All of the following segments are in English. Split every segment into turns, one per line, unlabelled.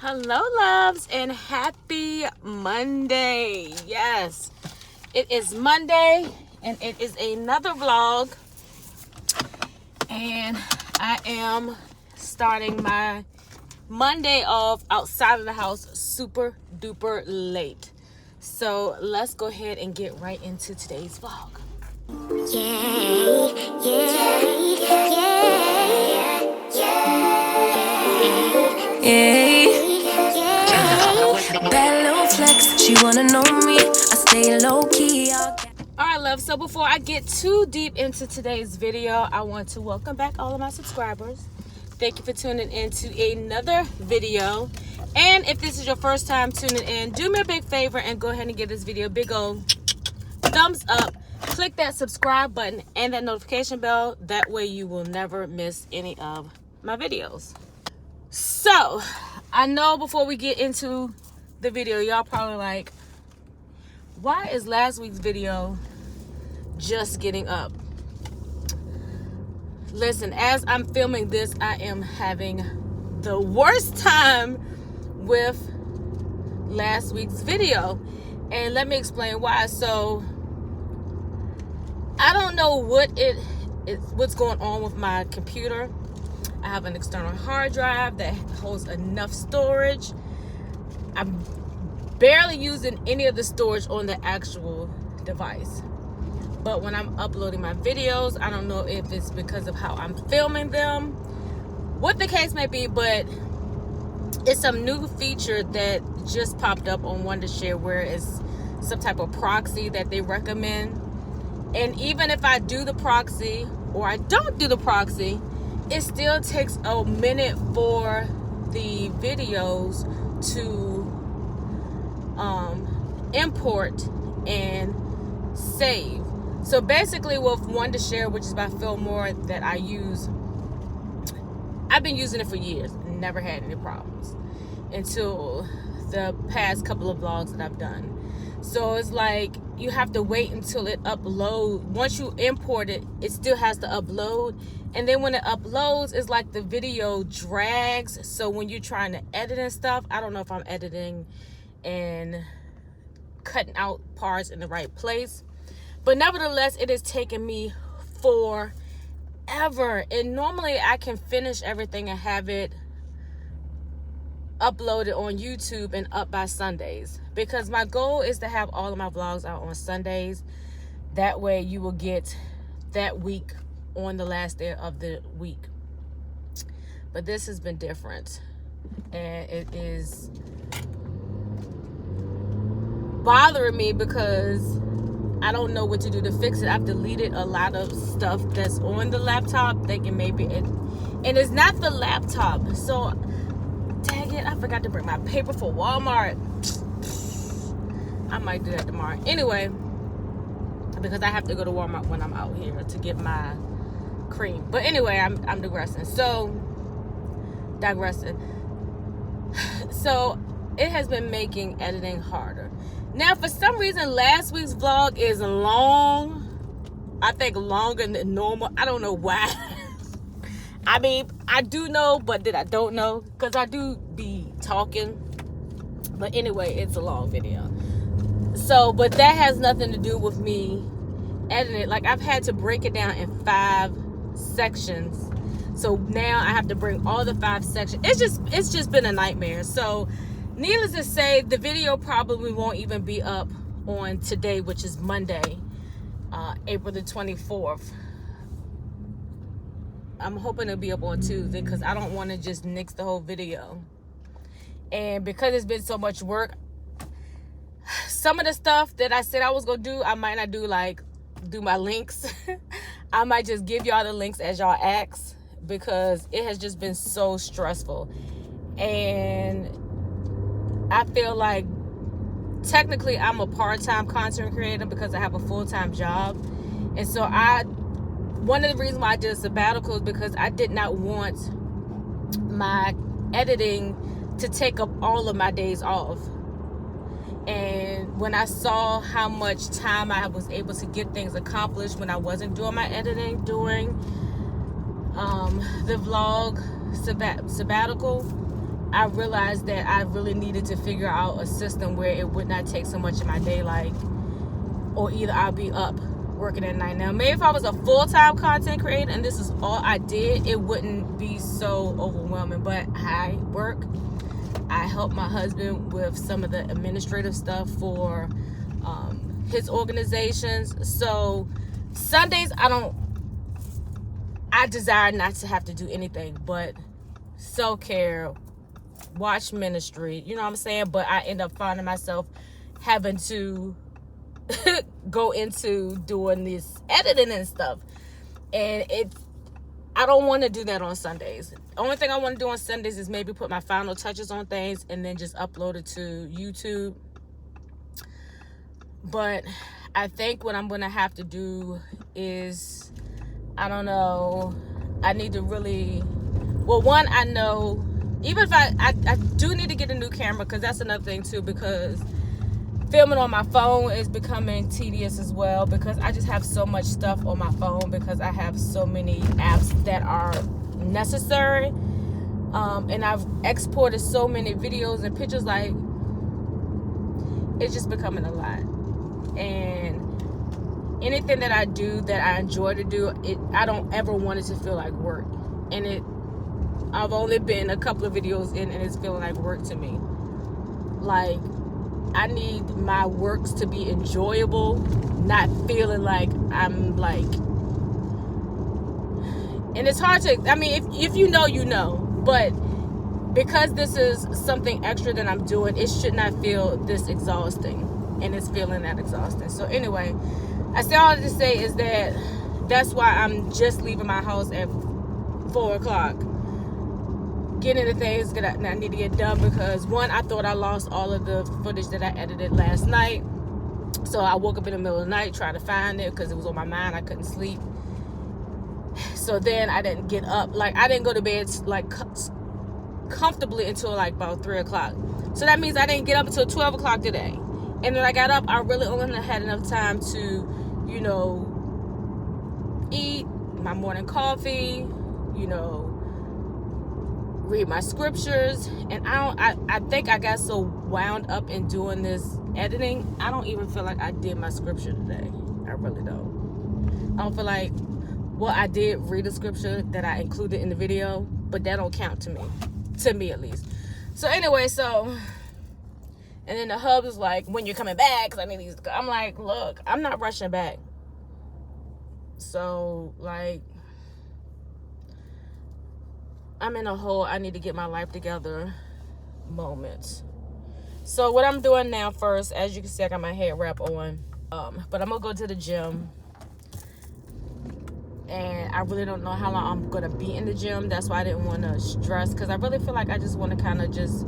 Hello loves and happy Monday. Yes, it is Monday and it is another vlog, and I am starting my Monday off outside of the house super duper late. So let's go ahead and get right into today's vlog.
Bad little flex, she wanna know me. I stay low key.
Alright love, so before I get too deep into today's video, I want to welcome back all of my subscribers. Thank you for tuning in to another video. And if this is your first time tuning in, do me a big favor and go ahead and give this video a big old thumbs up. Click that subscribe button and that notification bell. That way you will never miss any of my videos. So, I know before we get into the video, y'all probably like, why is last week's video just getting up? Listen, as I'm filming this, I am having the worst time with last week's video. And let me explain why. So, I don't know what's going on with my computer. I have an external hard drive that holds enough storage. I'm barely using any of the storage on the actual device. But when I'm uploading my videos, I don't know if it's because of how I'm filming them, what the case may be, but it's some new feature that just popped up on Wondershare where it's some type of proxy that they recommend. And even if I do the proxy or I don't do the proxy, it still takes a minute for the videos to import and save. So basically with Wondershare, which is by Fillmore that I use, I've been using it for years and never had any problems until the past couple of vlogs that I've done. So it's like you have to wait until it uploads. Once you import it, it still has to upload. And then when it uploads, it's like the video drags. So when you're trying to edit and stuff, I don't know if I'm editing and cutting out parts in the right place. But nevertheless, it is taking me forever. And normally I can finish everything and have it uploaded on YouTube and up by Sundays. Because my goal is to have all of my vlogs out on Sundays. That way you will get that week on the last day of the week. But this has been different. And it is bothering me because I don't know what to do to fix it. I've deleted a lot of stuff that's on the laptop, thinking maybe it, and it's not the laptop. So, dang it, I forgot to bring my paper for Walmart. I might do that tomorrow. Anyway, because I have to go to Walmart when I'm out here to get my cream. But anyway, I'm digressing. So, So, it has been making editing harder. Now, for some reason, last week's vlog is long. I think longer than normal. I don't know why. I mean, I do know, but I don't know. Because I do be talking. But anyway, it's a long video. So, but that has nothing to do with me editing it. Like, I've had to break it down in 5 sections. So now I have to bring all the 5 sections. It's just been a nightmare. So, needless to say, the video probably won't even be up on today, which is Monday, April the 24th. I'm hoping it'll be up on Tuesday because I don't want to just nix the whole video. And because it's been so much work, some of the stuff that I said I was going to do, I might not do, like, do my links. I might just give y'all the links as y'all ask because it has just been so stressful. And I feel like technically I'm a part-time content creator because I have a full-time job. And so one of the reasons why I did a sabbatical is because I did not want my editing to take up all of my days off. And when I saw how much time I was able to get things accomplished when I wasn't doing my editing during the vlog sabbatical, I realized that I really needed to figure out a system where it would not take so much of my day, like, or either I'll be up working at night. Now, maybe if I was a full-time content creator and this is all I did, it wouldn't be so overwhelming. But I work. I help my husband with some of the administrative stuff for his organizations. So Sundays, I desire not to have to do anything but self-care, watch ministry, you know what I'm saying? But I end up finding myself having to go into doing this editing and stuff. And I don't want to do that on Sundays. The only thing I want to do on Sundays is maybe put my final touches on things and then just upload it to YouTube. But I think what I'm going to have to do is, I don't know, I need to really, well, one, I know, even if I do need to get a new camera, because that's another thing too, because filming on my phone is becoming tedious as well, because I just have so much stuff on my phone, because I have so many apps that are necessary, and I've exported so many videos and pictures, like, it's just becoming a lot. And anything that I do that I enjoy to do, I don't ever want it to feel like work. And I've only been a couple of videos in and it's feeling like work to me. Like, I need my works to be enjoyable, not feeling like I'm like, and it's hard to, I mean, if you know, you know, but because this is something extra that I'm doing, it should not feel this exhausting, and it's feeling that exhausting. So anyway, I say all to say is that's why I'm just leaving my house at 4 o'clock. Getting the things that I need to get done, because one, I thought I lost all of the footage that I edited last night. So I woke up in the middle of the night trying to find it because it was on my mind. I couldn't sleep. So then I didn't get up. Like, I didn't go to bed like comfortably until like about 3 o'clock. So that means I didn't get up until 12 o'clock today. And then I got up, I really only had enough time to, you know, eat my morning coffee, you know, read my scriptures. And I think I got so wound up in doing this editing, I don't even feel like I did my scripture today. I really don't. I don't feel like, well, I did read a scripture that I included in the video, but that don't count to me at least. So anyway, and then the hub is like, when you're coming back, because I need these. I'm like, look, I'm not rushing back. So, like, I'm in a whole I need to get my life together moment. So what I'm doing now first, as you can see, I got my head wrap on. But I'm going to go to the gym. And I really don't know how long I'm going to be in the gym. That's why I didn't want to stress, because I really feel like I just want to kind of just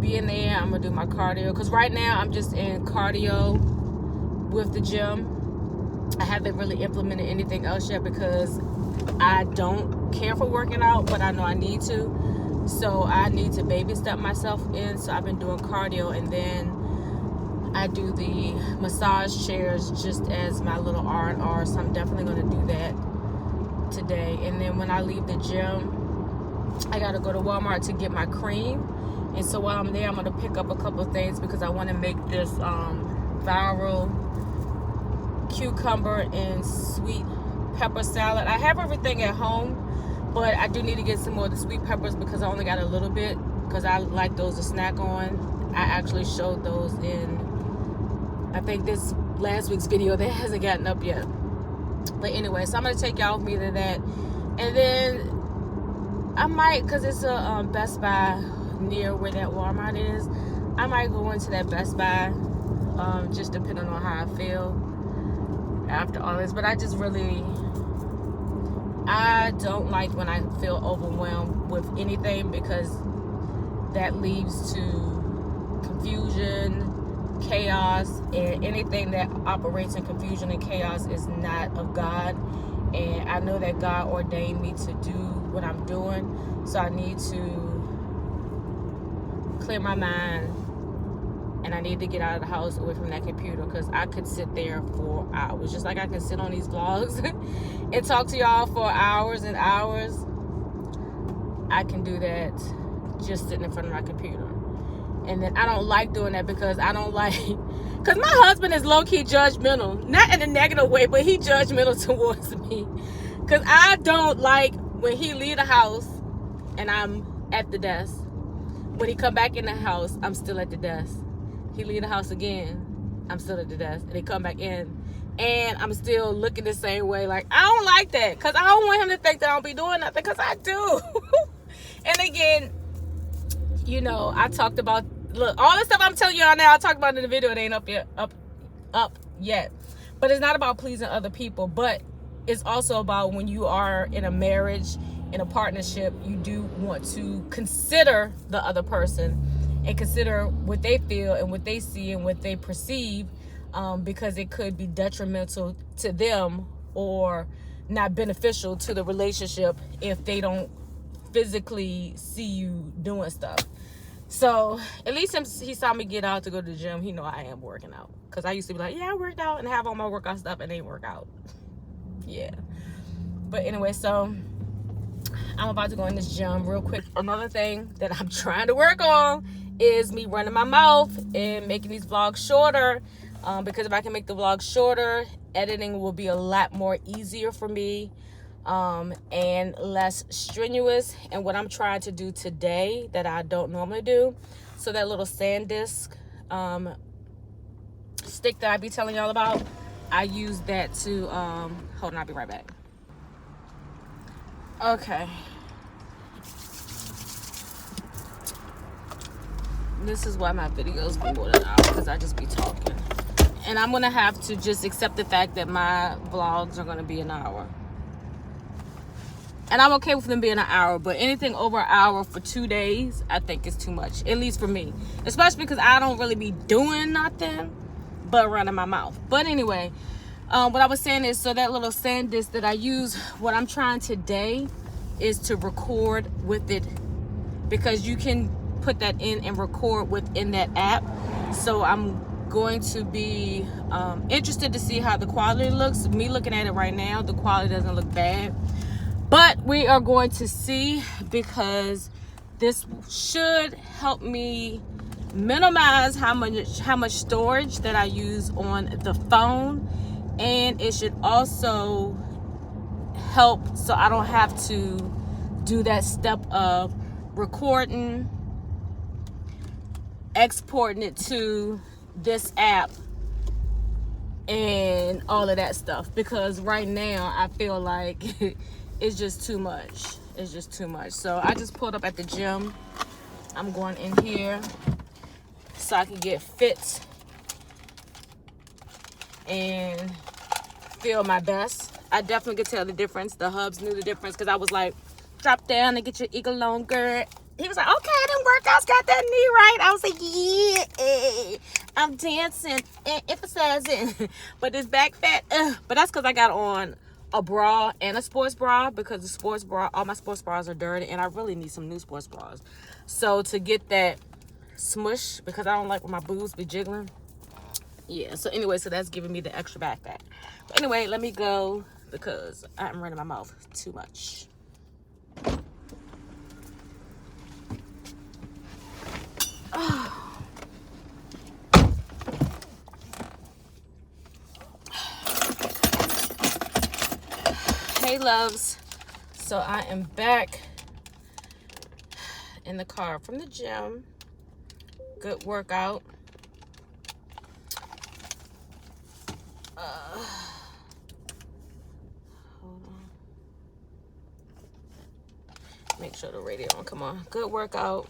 be in there. I'm going to do my cardio, because right now I'm just in cardio with the gym. I haven't really implemented anything else yet because I don't care for working out, but I know I need to. So I need to baby step myself in. So I've been doing cardio, and then I do the massage chairs just as my little R&R. So I'm definitely going to do that today. And then when I leave the gym, I got to go to Walmart to get my cream. And so while I'm there, I'm going to pick up a couple of things because I want to make this viral cucumber and sweet pepper salad. I have everything at home, but I do need to get some more of the sweet peppers because I only got a little bit, because I like those to snack on. I actually showed those in, I think, this last week's video that hasn't gotten up yet. But anyway, so I'm going to take y'all with me to that. And then I might, because it's a Best Buy near where that Walmart is, I might go into that Best Buy, just depending on how I feel after all this. But I just really, I don't like when I feel overwhelmed with anything, because that leads to confusion, chaos, and anything that operates in confusion and chaos is not of God. And I know that God ordained me to do what I'm doing, so I need to clear my mind, and I need to get out of the house, away from that computer, because I could sit there for hours, just like I can sit on these vlogs and talk to y'all for hours and hours. I can do that just sitting in front of my computer. And then I don't like doing that because I don't like, because my husband is low-key judgmental. Not in a negative way, but he judgmental towards me. Because I don't like when he leave the house and I'm at the desk. When he come back in the house, I'm still at the desk. He leave the house again, I'm still at the desk. And he come back in, and I'm still looking the same way. Like, I don't like that. Because I don't want him to think that I don't be doing nothing. Because I do. And again, you know, I talked about, look, all the stuff I'm telling y'all now, I talked about in the video. It ain't up yet. But it's not about pleasing other people. But it's also about when you are in a marriage, in a partnership, you do want to consider the other person and consider what they feel and what they see and what they perceive, because it could be detrimental to them or not beneficial to the relationship if they don't physically see you doing stuff. So at least he saw me get out to go to the gym. He know I am working out, because I used to be like, yeah, I worked out, and have all my workout stuff and ain't work out. Yeah. But anyway, so I'm about to go in this gym real quick. Another thing that I'm trying to work on is me running my mouth and making these vlogs shorter, because if I can make the vlogs shorter, editing will be a lot more easier for me, and less strenuous. And what I'm trying to do today that I don't normally do, so that little SanDisk stick that I be telling y'all about, I use that to hold on, I'll be right back. Okay, this is why my videos be more than an hour, because I just be talking. And I'm gonna have to just accept the fact that my vlogs are gonna be an hour. And I'm okay with them being an hour, but anything over an hour for 2 days, I think is too much, at least for me. Especially because I don't really be doing nothing but running my mouth. But anyway, what I was saying is, so that little SanDisk that I use, what I'm trying today is to record with it, because you can put that in and record within that app. So I'm going to be interested to see how the quality looks. Me looking at it right now, the quality doesn't look bad, but we are going to see, because this should help me minimize how much storage that I use on the phone, and it should also help so I don't have to do that step of recording, exporting it to this app, and all of that stuff. Because right now I feel like it's just too much. It's just too much. So I just pulled up at the gym. I'm going in here so I can get fit and feel my best. I definitely could tell the difference. The hubs knew the difference, because I was like, drop down and get your eagle longer. He was like, okay, them workouts got that knee right. I was like, yeah, I'm dancing and emphasizing. But this back fat, but that's because I got on a bra and a sports bra, because the sports bra, all my sports bras are dirty, and I really need some new sports bras. So to get that smush, because I don't like when my boobs be jiggling. Yeah, so anyway, so that's giving me the extra back fat. But anyway, let me go, because I'm running my mouth too much. Hey loves, so I am back in the car from the gym. Good workout. Hold on. Make sure the radio on. Come on. Good workout.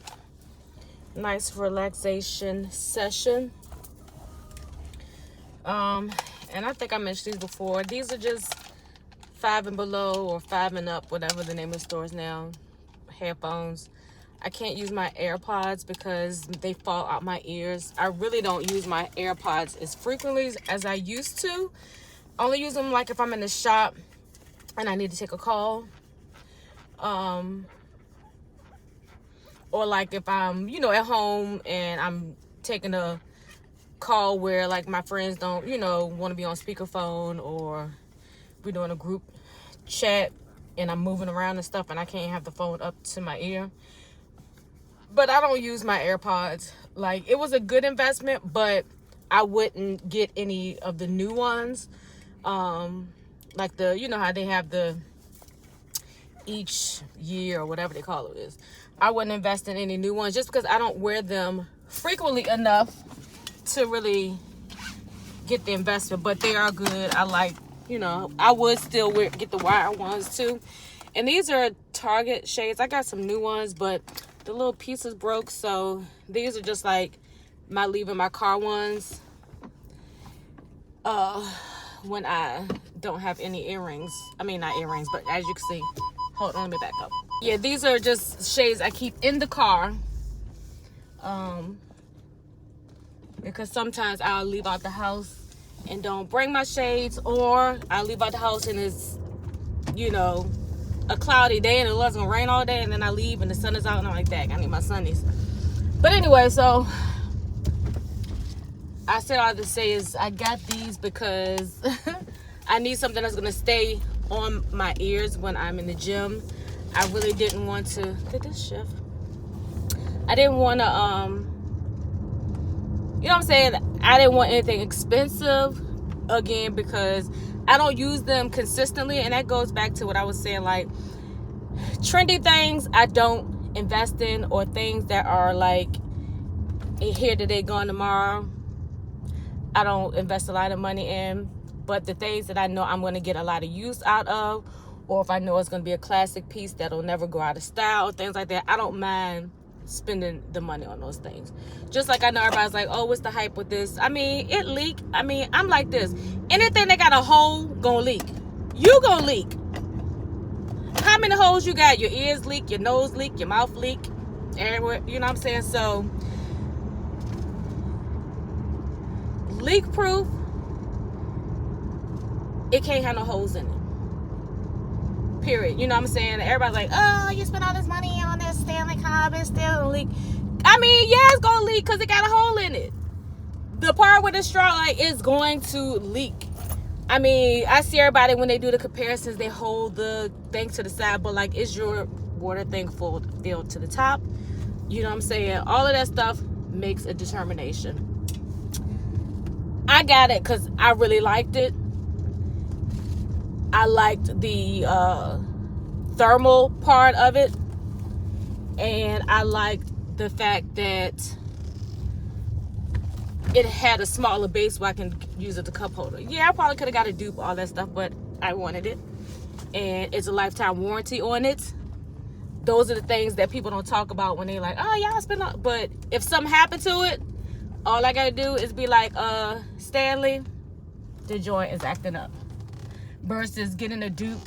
Nice relaxation session. And I think I mentioned these before. These are just 5 and below, or 5 and up, whatever the name of the store is now, headphones. I can't use my AirPods because they fall out my ears. I really don't use my AirPods as frequently as I used to. Only use them like if I'm in the shop and I need to take a call. Or like if I'm, you know, at home and I'm taking a call where like my friends don't, you know, want to be on speakerphone, or we're doing a group chat and I'm moving around and stuff and I can't have the phone up to my ear. But I don't use my AirPods. Like, it was a good investment, but I wouldn't get any of the new ones. Like the, you know how they have the each year or whatever they call it is. I wouldn't invest in any new ones just because I don't wear them frequently enough to really get the investment. But they are good. I like, you know, I would still get the wire ones too. And these are Target shades. I got some new ones, but the little pieces broke. So these are just like my leaving my car ones. When I don't have any earrings. I mean, not earrings, but as you can see. Hold on, let me back up. Yeah, these are just shades I keep in the car. Because sometimes I'll leave out the house and don't bring my shades, or I'll leave out the house and it's, you know, a cloudy day and it was gonna rain all day, and then I leave and the sun is out and I'm like, dang, I need my sunnies. But anyway, so I said all to say is I got these because I need something that's gonna stay on my ears when I'm in the gym. I really didn't want to, did this shift? I didn't want to, you know what I'm saying? I didn't want anything expensive, again, because I don't use them consistently. And that goes back to what I was saying, like trendy things I don't invest in, or things that are like here today, gone tomorrow. I don't invest a lot of money in. But the things that I know I'm going to get a lot of use out of, or if I know it's going to be a classic piece that'll never go out of style, things like that, I don't mind spending the money on those things. Just like I know everybody's like, oh, what's the hype with this? I mean, it leak. I mean, I'm like this. Anything that got a hole gonna leak. You gonna leak. How many holes you got? Your ears leak, your nose leak, your mouth leak, everywhere. You know what I'm saying? So, leak proof. It can't have no holes in it. Period. You know what I'm saying? Everybody's like, oh, you spent all this money on this Stanley Cobb, it's still a leak. I mean, yeah, it's going to leak because it got a hole in it. The part with the straw, like, is going to leak. I mean, I see everybody when they do the comparisons, they hold the thing to the side, but, like, is your water thing filled to the top? You know what I'm saying? All of that stuff makes a determination. I got it because I really liked it. I liked the thermal part of it, and I liked the fact that it had a smaller base where I can use it as a cup holder. Yeah, I probably could have got a dupe, all that stuff, but I wanted it, and it's a lifetime warranty on it. Those are the things that people don't talk about when they like, oh, y'all spend on. But if something happened to it, all I gotta do is be like, Stanley, the joint is acting up. Versus getting a dupe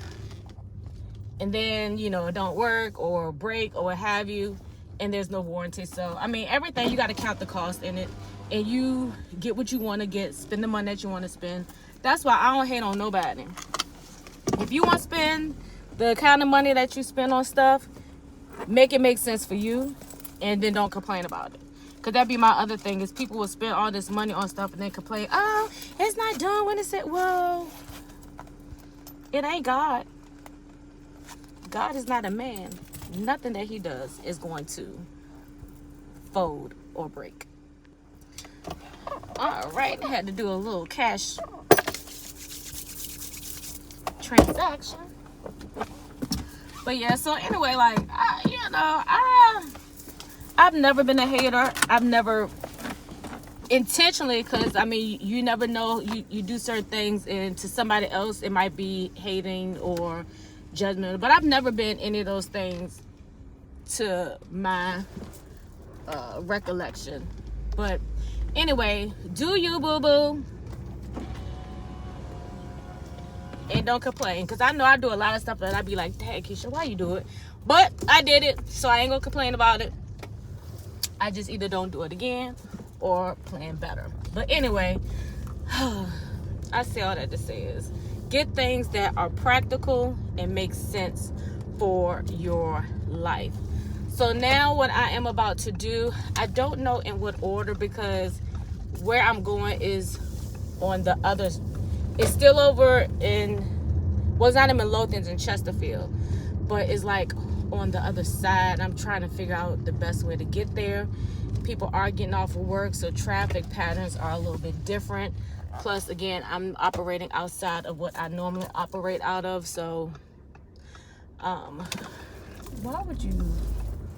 and then, you know, it don't work or break or what have you, and there's no warranty. So, I mean, everything, you got to count the cost in it, and you get what you want to get, spend the money that you want to spend. That's why I don't hate on nobody. If you want to spend the kind of money that you spend on stuff, make it make sense for you, and then don't complain about it. Because that'd be my other thing, is people will spend all this money on stuff and then complain, oh, it's not done when it's at, well, it ain't God. God is not a man. Nothing that he does is going to fold or break. All right, had to do a little cash transaction. But yeah, so anyway, like, I've never been a hater. I've never intentionally, because I mean, you never know, you do certain things, and to somebody else it might be hating or judgmental, but I've never been any of those things to my recollection. But anyway, do you, boo-boo, and don't complain, because I know I do a lot of stuff that I'd be like, dang, Keisha, why you do it? But I did it, so I ain't gonna complain about it. I just either don't do it again or plan better. But anyway, I say all that to say is, get things that are practical and make sense for your life. So now what I am about to do, I don't know in what order, because where I'm going is on the other, it's still over in, well, it's not in Midlothian, in Chesterfield, but it's like on the other side. I'm trying to figure out the best way to get there. People are getting off of work, so traffic patterns are a little bit different. Plus, again, I'm operating outside of what I normally operate out of, so why would you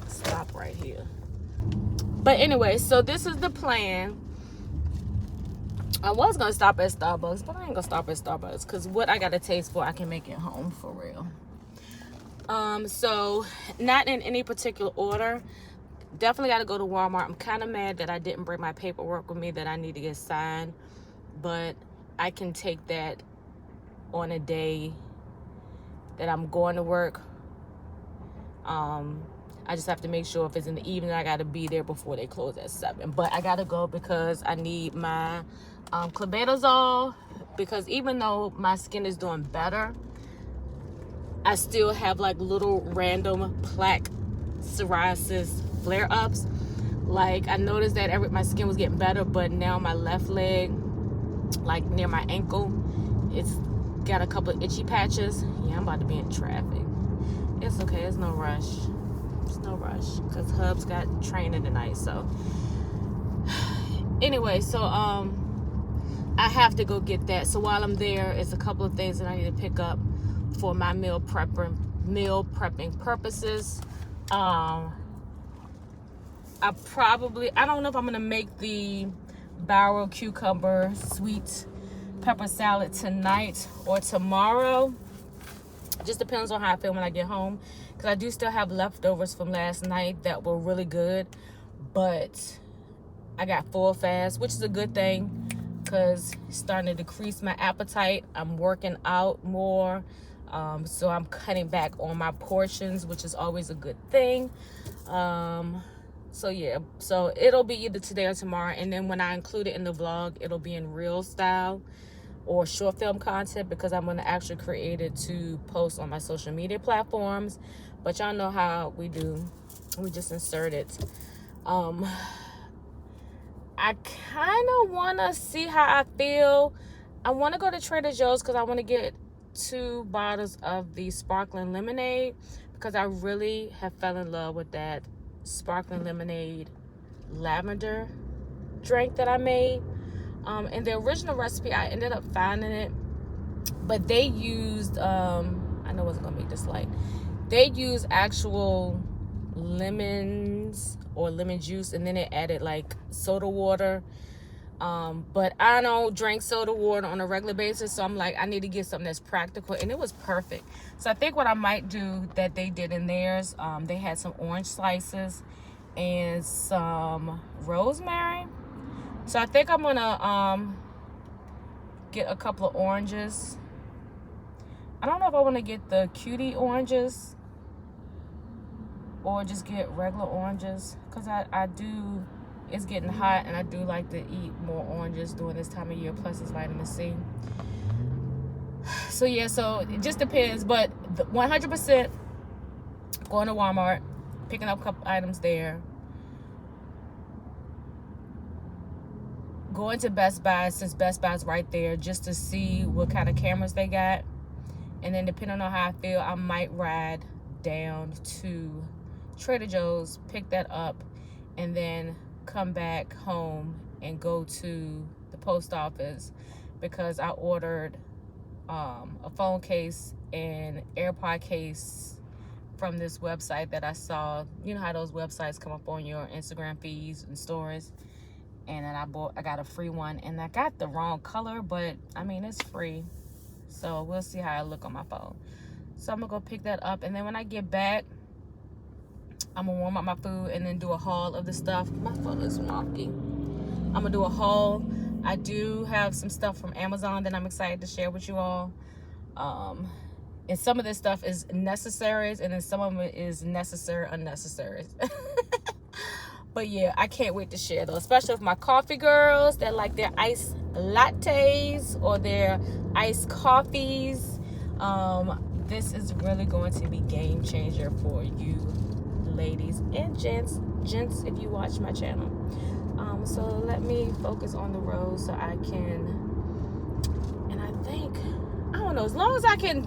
stop right here? But anyway, so this is the plan. I was gonna stop at Starbucks, but I ain't gonna stop at Starbucks because what I got a taste for, I can make it home for real. So not in any particular order. Definitely got to go to Walmart. I'm kind of mad that I didn't bring my paperwork with me that I need to get signed, but I can take that on a day that I'm going to work. I just have to make sure if it's in the evening, I got to be there before they close at 7. But I got to go because I need my clobetasol, because even though my skin is doing better, I still have like little random plaque psoriasis flare-ups. Like I noticed that my skin was getting better, but now my left leg, like near my ankle, it's got a couple of itchy patches. Yeah, I'm about to be in traffic. It's okay, it's no rush. It's no rush because Hub's got training tonight. So anyway, so I have to go get that. So while I'm there, it's a couple of things that I need to pick up for my meal prepping purposes. I don't know if I'm gonna make the barrel cucumber sweet pepper salad tonight or tomorrow. It just depends on how I feel when I get home, because I do still have leftovers from last night that were really good, but I got full fast, which is a good thing because it's starting to decrease my appetite. I'm working out more, so I'm cutting back on my portions, which is always a good thing. So yeah, so it'll be either today or tomorrow, and then when I include it in the vlog, it'll be in reel style or short film content, because I'm going to actually create it to post on my social media platforms. But y'all know how we do, we just insert it. I kind of want to see how I feel. I want to go to Trader Joe's because I want to get 2 bottles of the sparkling lemonade, because I really have fell in love with that sparkling lemonade lavender drink that I made. In the original recipe, I ended up finding it, but they used I know it wasn't gonna make this light. They used actual lemons or lemon juice, and then they added like soda water. But I don't drink soda water on a regular basis, so I'm like, I need to get something that's practical, and it was perfect. So I think what I might do that they did in theirs, they had some orange slices and some rosemary. So I think I'm gonna get a couple of oranges. I don't know if I want to get the cutie oranges or just get regular oranges, because I do, it's getting hot and I do like to eat more oranges during this time of year, plus it's vitamin C. So yeah, so it just depends, but 100% going to Walmart, picking up a couple items there, going to Best Buy, since Best Buy's right there, just to see what kind of cameras they got. And then depending on how I feel, I might ride down to Trader Joe's, pick that up, and then come back home and go to the post office, because I ordered a phone case and AirPod case from this website that I saw. You know how those websites come up on your Instagram feeds and stories? And then I got a free one, and I got the wrong color, but I mean, it's free, so we'll see how I look on my phone. So I'm gonna go pick that up, and then when I get back, I'm gonna warm up my food and then do a haul of the stuff. My phone is wonky. I'm gonna do a haul. I do have some stuff from Amazon that I'm excited to share with you all, and some of this stuff is necessaries, and then some of it is necessary unnecessaries. But yeah, I can't wait to share those, especially with my coffee girls that like their iced lattes or their iced coffees. This is really going to be game changer for you ladies and gents if you watch my channel. So let me focus on the road so I can, and I think, I don't know, as long as I can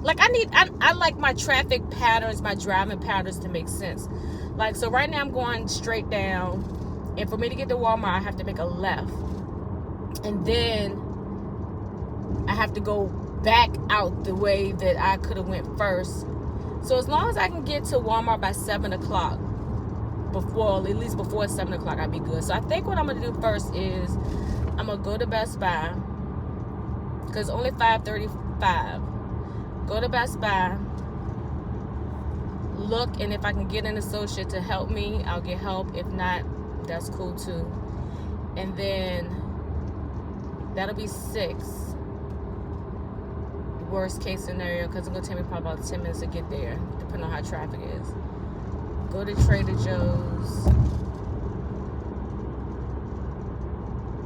like I like my traffic patterns, my driving patterns to make sense. Like, so right now I'm going straight down, and for me to get to Walmart I have to make a left, and then I have to go back out the way that I could have went first. So as long as I can get to Walmart by 7 o'clock, at least before 7 o'clock, I'd be good. So I think what I'm gonna do first is I'm gonna go to Best Buy, because only 5:35. Go to Best Buy, look, and if I can get an associate to help me, I'll get help. If not, that's cool too. And then that'll be 6. Worst case scenario, because it's gonna take me probably about 10 minutes to get there, depending on how traffic is. Go to Trader Joe's.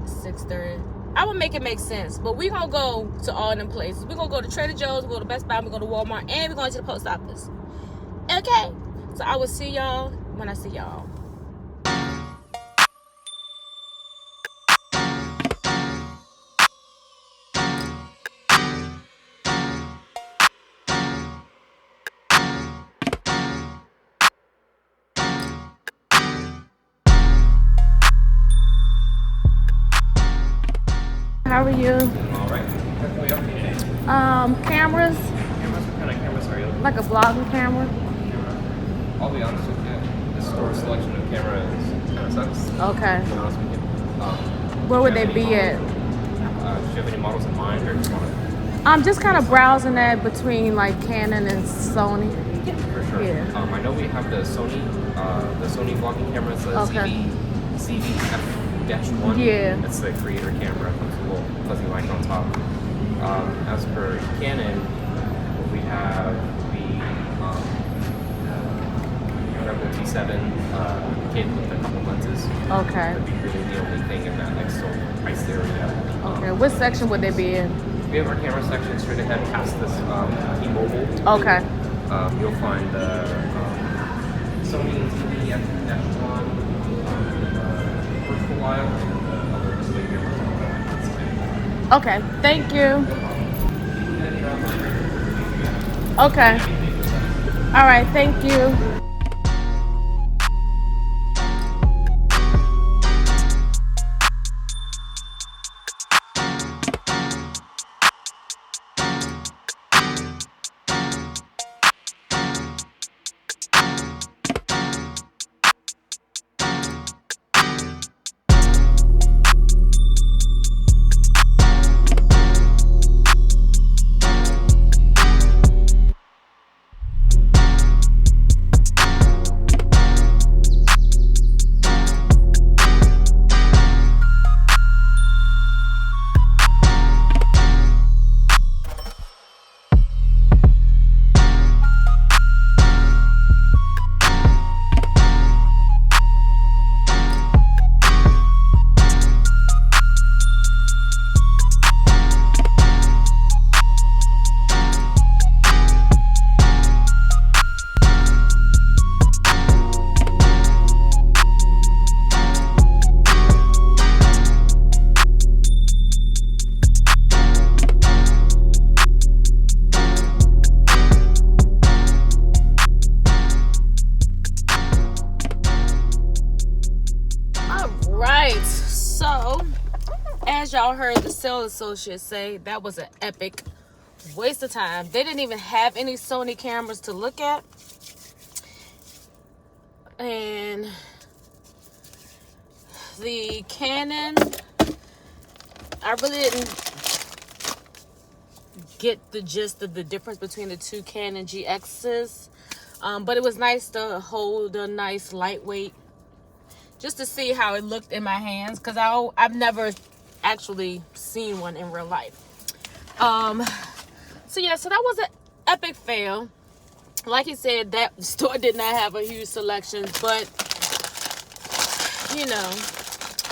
6:30. I will make it make sense, but we're gonna go to all them places. We're gonna go to Trader Joe's, we're going to Best Buy, we're going to Walmart, and we're going to the post office. Okay, so I will see y'all when I see y'all. How are you?
All right. What can we help you today?
Cameras,
Cameras? What kind of cameras are you looking
like a vlogging camera.
for? I'll be honest with you. The store selection of cameras kind of sucks.
Okay.
To be honest with you.
Where would they be at?
Do you have any models in mind, or just want to?
I'm just kind of browsing that between like Canon and Sony.
For sure.
Yeah.
I know we have the Sony vlogging cameras, the
Okay.
ZV-F-1.
Yeah.
That's the creator camera with a little fuzzy light on top. As per Canon, we have the Rebel T7 kit with a couple lenses.
Okay.
That'd be really the only thing in that like still price area.
Okay. What section would they be in?
We have our camera section straight ahead past this T-Mobile.
Okay.
You'll find the Sony ZV-F-1 first while, and the other display cameras on that.
Okay. Thank you. Okay. All right. Thank you. As y'all heard the sales associate say, that was an epic waste of time. They didn't even have any Sony cameras to look at. And the Canon, I really didn't get the gist of the difference between the two Canon GXs. But it was nice to hold a nice lightweight, just to see how it looked in my hands, because I've never actually seen one in real life. So yeah, so that was an epic fail. Like he said, that store did not have a huge selection, but you know,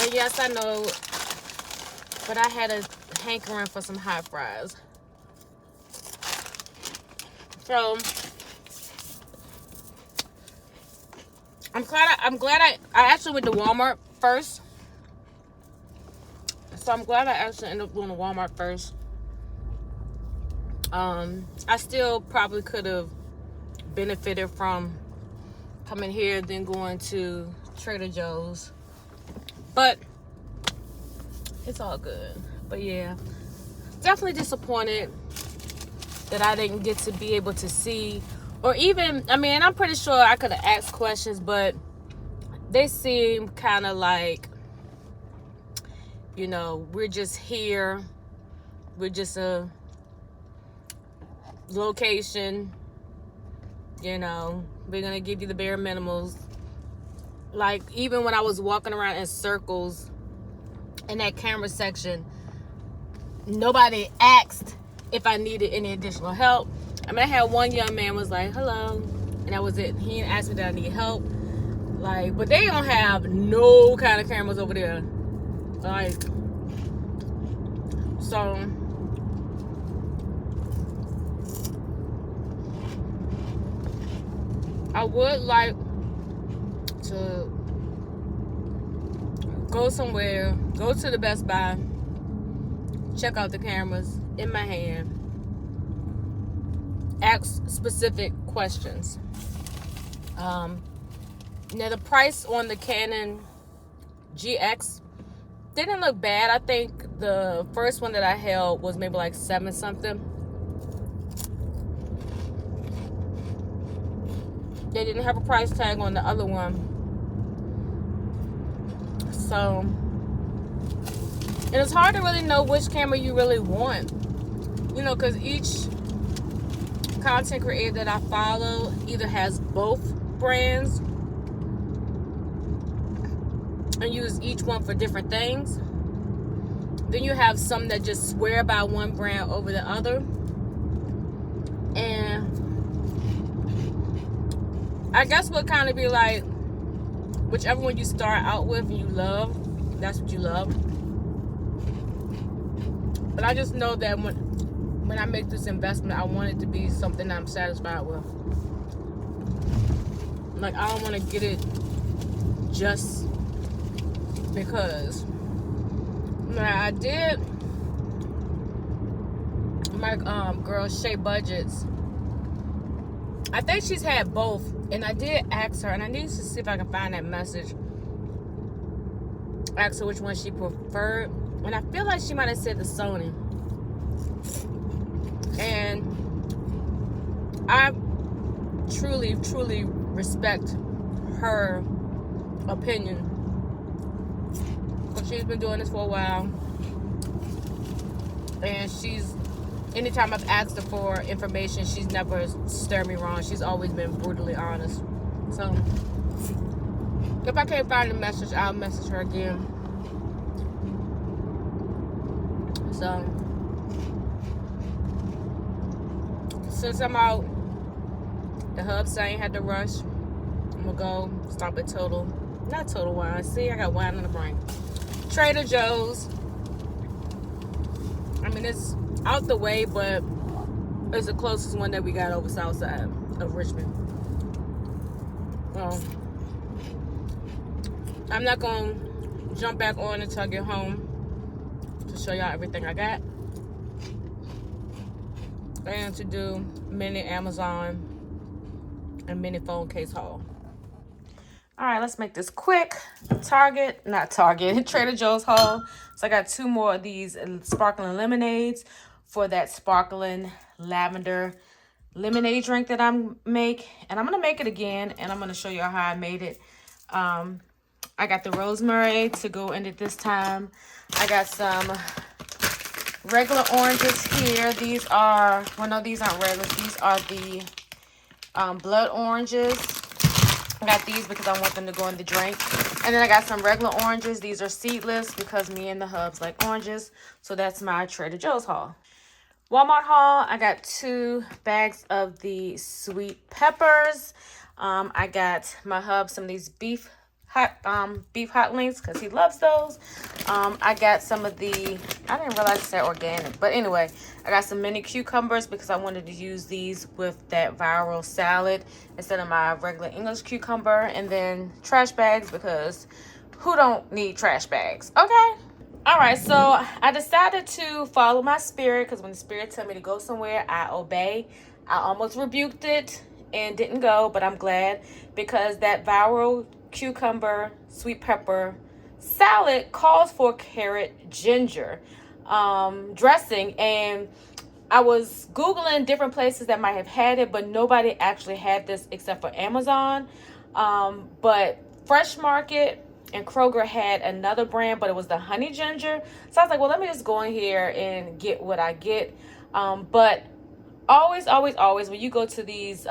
and yes, I know, but I had a hankering for some hot fries. So I'm glad I actually went to Walmart first. So I'm glad I actually ended up going to Walmart first. I still probably could have benefited from coming here then going to Trader Joe's, but it's all good. But yeah, definitely disappointed that I didn't get to be able to see, or even, I mean, I'm pretty sure I could have asked questions, but they seem kind of like, you know, we're just here, we're just a location, you know, we're gonna give you the bare minimals. Like, even when I was walking around in circles in that camera section, nobody asked if I needed any additional help. I mean, I had one young man was like, hello, and that was it. He didn't ask me that I need help. Like, but they don't have no kind of cameras over there. Like, so I would like to go somewhere, go to the Best Buy, check out the cameras in my hand, ask specific questions. Now the price on the Canon GX didn't look bad. I think the first one that I held was maybe like 7 something. They didn't have a price tag on the other one. So, and it's hard to really know which camera you really want. You know, because each content creator that I follow either has both brands and use each one for different things. Then you have some that just swear by one brand over the other. And I guess we'll kind of be like, whichever one you start out with and you love, that's what you love. But I just know that when I make this investment, I want it to be something I'm satisfied with. Like, I don't want to get it just because. Now, I did my girl Shay Budgets. I think she's had both, and I did ask her, and I need to see if I can find that message. Ask her which one she preferred, and I feel like she might have said the Sony. And I truly, truly respect her opinion. But she's been doing this for a while, and anytime I've asked her for information, she's never steered me wrong. She's always been brutally honest. So if I can't find the message, I'll message her again. So since I'm out, the hub saying had to rush, I'm gonna go stop at not Total Wine. See, I got wine in the brain. Trader Joe's. I mean, it's out the way, but it's the closest one that we got over south side of Richmond. Well, I'm not gonna jump back on until I get home to show y'all everything I got, and to do mini Amazon and mini phone case haul. All right, let's make this quick. Trader Joe's haul. So I got 2 more of these sparkling lemonades for that sparkling lavender lemonade drink that I'm make. And I'm going to make it again, and I'm going to show you how I made it. I got the rosemary to go in it this time. I got some regular oranges here. These are, well, no, these aren't regular. These are the blood oranges. I got these because I want them to go in the drink. And then I got some regular oranges. These are seedless because me and the hubs like oranges. So that's my Trader Joe's haul. Walmart haul, I got 2 bags of the sweet peppers. I got my hub some of these beef hot links because he loves those. I got some of the, I didn't realize it's organic, but anyway, I got some mini cucumbers because I wanted to use these with that viral salad instead of my regular English cucumber. And then trash bags because who don't need trash bags? Okay. All right, so I decided to follow my spirit because when the spirit told me to go somewhere, I obey. I almost rebuked it and didn't go, but I'm glad because that viral cucumber sweet pepper salad calls for carrot ginger dressing, and I was Googling different places that might have had it, but nobody actually had this except for Amazon. But Fresh Market and Kroger had another brand, but it was the honey ginger. So I was like, well, let me just go in here and get what I get. But always, when you go to these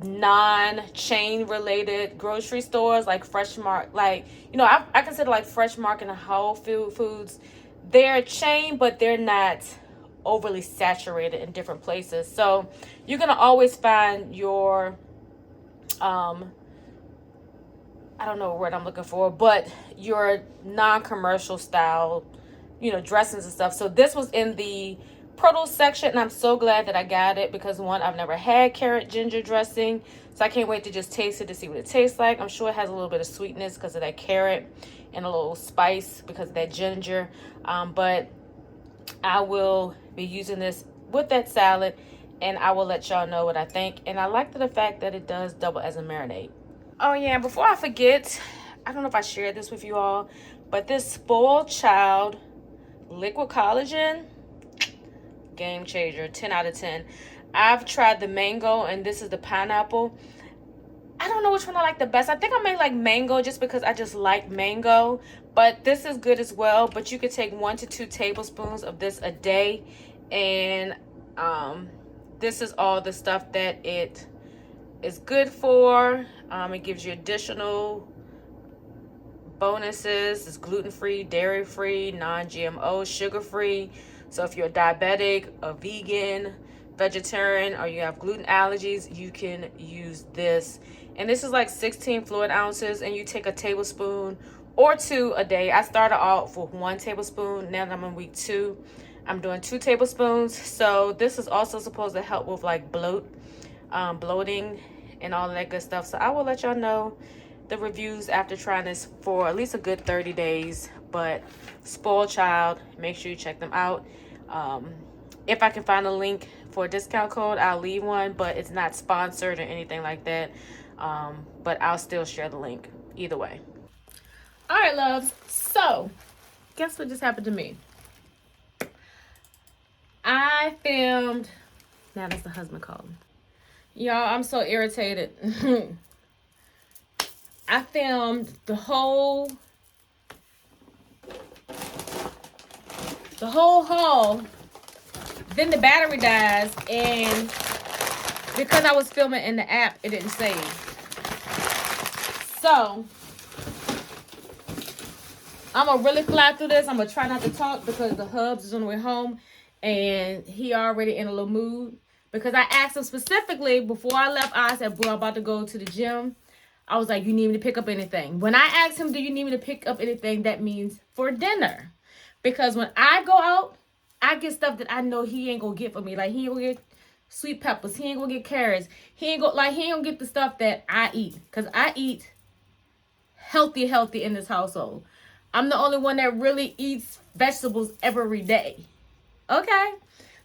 non-chain related grocery stores like Fresh Market, like, you know, I consider like Fresh Market and Whole Foods, they're a chain, but they're not overly saturated in different places. So you're gonna always find your I don't know what word I'm looking for, but your non-commercial style, you know, dressings and stuff. So this was in the produce section, and I'm so glad that I got it because, one, I've never had carrot ginger dressing, so I can't wait to just taste it to see what it tastes like. I'm sure it has a little bit of sweetness because of that carrot and a little spice because of that ginger. But I will be using this with that salad, and I will let y'all know what I think. And I like the fact that it does double as a marinade. Oh yeah, before I forget, I don't know if I shared this with you all, but this Spoiled Child liquid collagen, game changer, 10 out of 10. I've tried the mango, and this is the pineapple. I don't know which one I like the best. I think I may like mango just because I just like mango, but this is good as well. But you could take 1 to 2 tablespoons of this a day, and this is all the stuff that it is good for. It gives you additional bonuses. It's gluten-free, dairy-free, non-GMO, sugar-free. So if you're a diabetic, a vegan, vegetarian, or you have gluten allergies, you can use this. And this is like 16 fluid ounces, and you take a tablespoon or 2 a day. I started off with 1 tablespoon. Now that I'm in week 2, I'm doing 2 tablespoons. So this is also supposed to help with like bloating and all of that good stuff. So I will let y'all know the reviews after trying this for at least a good 30 days. But Spoiled Child, make sure you check them out. If I can find a link for a discount code, I'll leave one, but it's not sponsored or anything like that. But I'll still share the link either way. All right, loves. So guess what just happened to me? I filmed. Now that's the husband calling. Y'all, I'm so irritated. I filmed the whole haul. Then the battery dies, and because I was filming in the app, it didn't save. So I'm gonna really fly through this. I'm gonna try not to talk because the hubs is on the way home, and he already in a little mood. Because I asked him specifically before I left, I said, "Boy, I'm about to go to the gym." I was like, "You need me to pick up anything?" When I asked him, "Do you need me to pick up anything?" that means for dinner. Because when I go out, I get stuff that I know he ain't gonna get for me. Like, he ain't gonna get sweet peppers. He ain't gonna get carrots. He ain't gonna get the stuff that I eat. Because I eat healthy in this household. I'm the only one that really eats vegetables every day. Okay?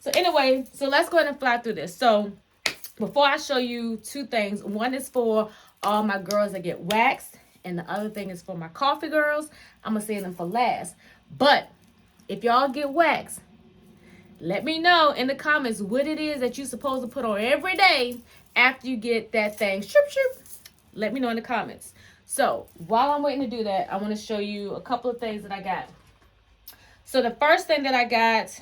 So anyway, so let's go ahead and fly through this. So before I show you 2 things, one is for all my girls that get waxed, and the other thing is for my coffee girls. I'm gonna save them for last. But if y'all get waxed, let me know in the comments what it is that you're supposed to put on every day after you get that thing. Let me know in the comments. So while I'm waiting to do that, I want to show you a couple of things that I got. So the first thing that I got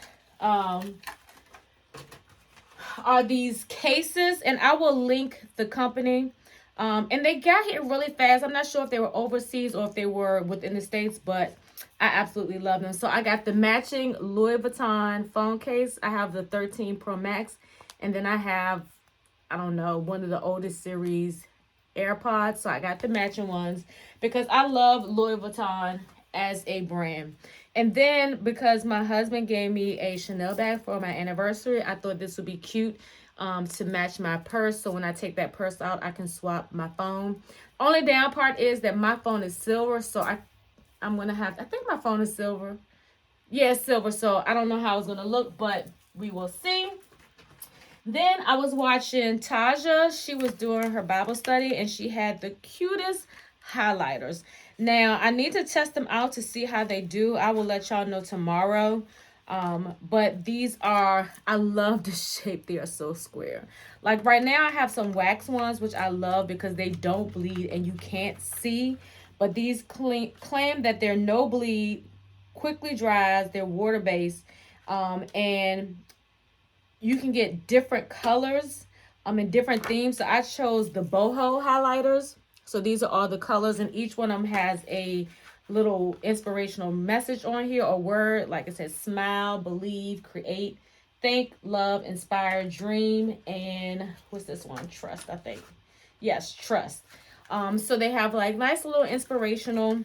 are these cases, and I will link the company. And they got here really fast. I'm not sure if they were overseas or if they were within the States, but I absolutely love them. So I got the matching Louis Vuitton phone case. I have the 13 Pro Max, and then I have, I don't know, one of the oldest series AirPods. So I got the matching ones because I love Louis Vuitton as a brand. And then because my husband gave me a Chanel bag for my anniversary, I thought this would be cute to match my purse. So when I take that purse out, I can swap my phone. Only down part is that my phone is silver, so I'm going to have, I think my phone is silver. Yeah, it's silver, so I don't know how it's going to look, but we will see. Then I was watching Taja. She was doing her Bible study, and she had the cutest highlighters. Now, I need to test them out to see how they do. I will let y'all know tomorrow. But these are, I love the shape. They are so square. Like right now, I have some wax ones, which I love because they don't bleed and you can't see. But these claim that they're no bleed, quickly dries, they're water-based, and you can get different colors in different themes. So I chose the boho highlighters. So these are all the colors, and each one of them has a little inspirational message on here, or word. Like it says, smile, believe, create, think, love, inspire, dream, and what's this one? Trust, I think. Yes, trust. So they have like nice little inspirational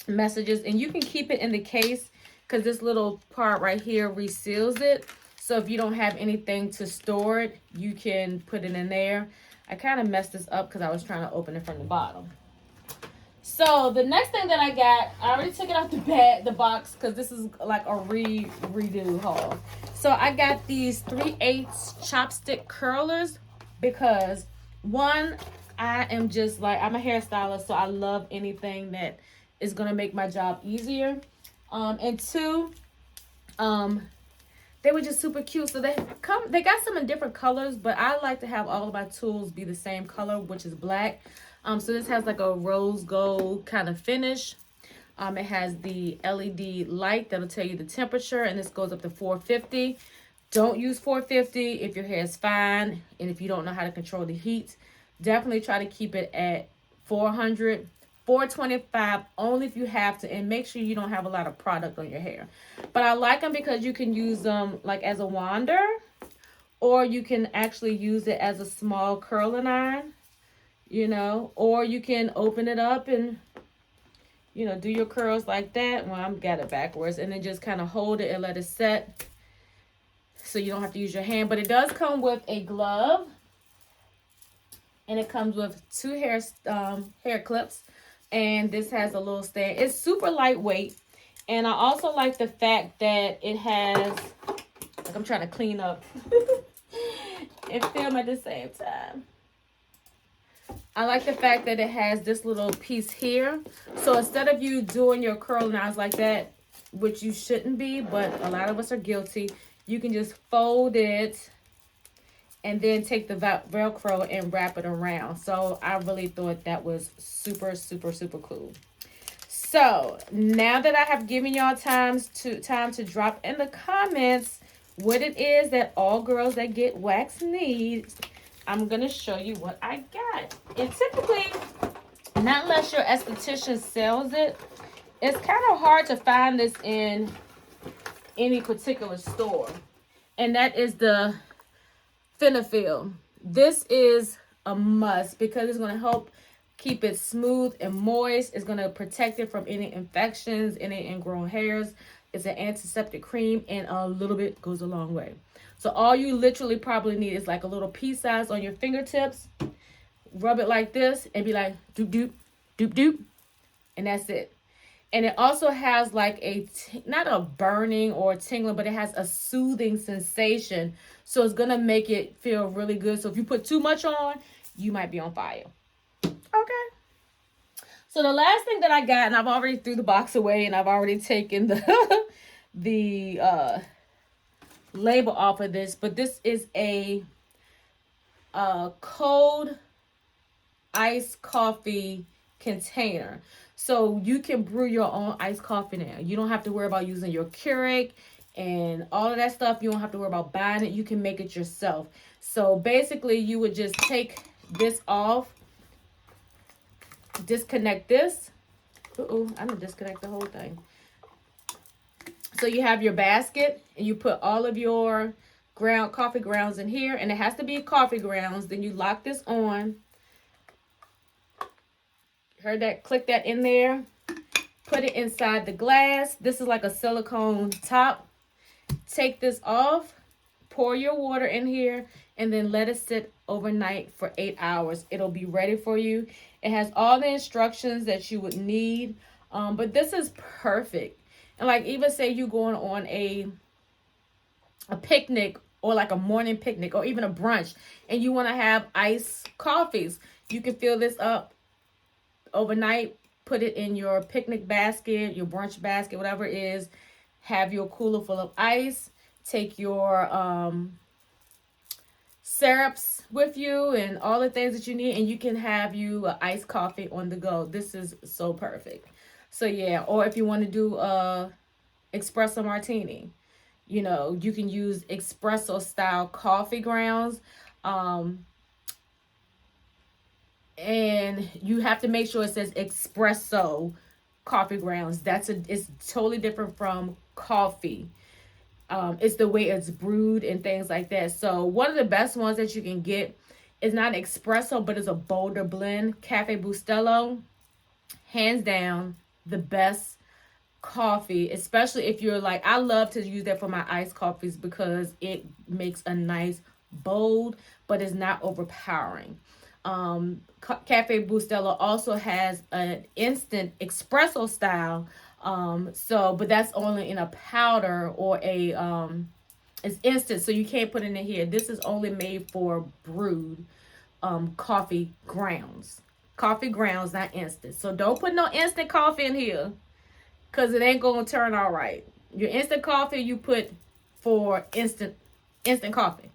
messages, and you can keep it in the case because this little part right here reseals it. So if you don't have anything to store it, you can put it in there. I kind of messed this up because I was trying to open it from the bottom. So the next thing that I got, I already took it out the box because this is like a redo haul. So I got these 3/8 chopstick curlers because one, I am just like, I'm a hairstylist, so I love anything that is going to make my job easier. And two, they were just super cute. So they got some in different colors, but I like to have all of my tools be the same color, which is black. So this has like a rose gold kind of finish. It has the LED light that'll tell you the temperature, and this goes up to 450. Don't use 450 if your hair is fine, and if you don't know how to control the heat, definitely try to keep it at 400. 425 only if you have to, and make sure you don't have a lot of product on your hair. But I like them because you can use them like as a wander, or you can actually use it as a small curling iron, you know, or you can open it up and, you know, do your curls like that. Well, I'm got it backwards, and then just kind of hold it and let it set so you don't have to use your hand. But it does come with a glove, and it comes with 2 hair clips. And this has a little stand. It's super lightweight. And I also like the fact that it has, like I'm trying to clean up and film at the same time. I like the fact that it has this little piece here. So instead of you doing your curling irons like that, which you shouldn't be, but a lot of us are guilty, you can just fold it and then take the Velcro and wrap it around. So I really thought that was super, super, super cool. So now that I have given y'all time to drop in the comments what it is that all girls that get wax need, I'm going to show you what I got. And typically, not unless your esthetician sells it, it's kind of hard to find this in any particular store. And that is the Finafil. This is a must because it's going to help keep it smooth and moist. It's going to protect it from any infections, any ingrown hairs. It's an antiseptic cream, and a little bit goes a long way. So all you literally probably need is like a little pea size on your fingertips. Rub it like this and be like doop doop doop doop, and that's it. And it also has like not a burning or tingling, but it has a soothing sensation. So it's going to make it feel really good. So if you put too much on, you might be on fire. Okay. So the last thing that I got, and I've already threw the box away, and I've already taken the label off of this, but this is a cold iced coffee container. So you can brew your own iced coffee now. You don't have to worry about using your Keurig and all of that stuff. You don't have to worry about buying it. You can make it yourself. So basically, you would just take this off, disconnect this. Uh-oh, I'm going to disconnect the whole thing. So you have your basket, and you put all of your coffee grounds in here, and it has to be coffee grounds. Then you lock this on. Heard that? Click that in there. Put it inside the glass. This is like a silicone top. Take this off. Pour your water in here, and then let it sit overnight for 8 hours. It'll be ready for you. It has all the instructions that you would need. But this is perfect. And like, even say you going on a picnic, or like a morning picnic, or even a brunch, and you want to have iced coffees, you can fill this up overnight, put it in your picnic basket, your brunch basket, whatever it is, have your cooler full of ice, take your syrups with you and all the things that you need, and you can have you an iced coffee on the go. This is so perfect. So yeah, or if you want to do a espresso martini, you know, you can use espresso style coffee grounds. And you have to make sure it says espresso coffee grounds. It's totally different from coffee. It's the way it's brewed and things like that. So one of the best ones that you can get is not espresso, but it's a bolder blend. Cafe Bustelo, hands down, the best coffee, especially if you're like, I love to use that for my iced coffees because it makes a nice bold, but it's not overpowering. Cafe Bustelo also has an instant espresso style, but that's only in a powder or it's instant, so you can't put it in here. This is only made for brewed coffee grounds, not instant. So don't put no instant coffee in here, because it ain't going to turn all right. Your instant coffee you put for instant coffee.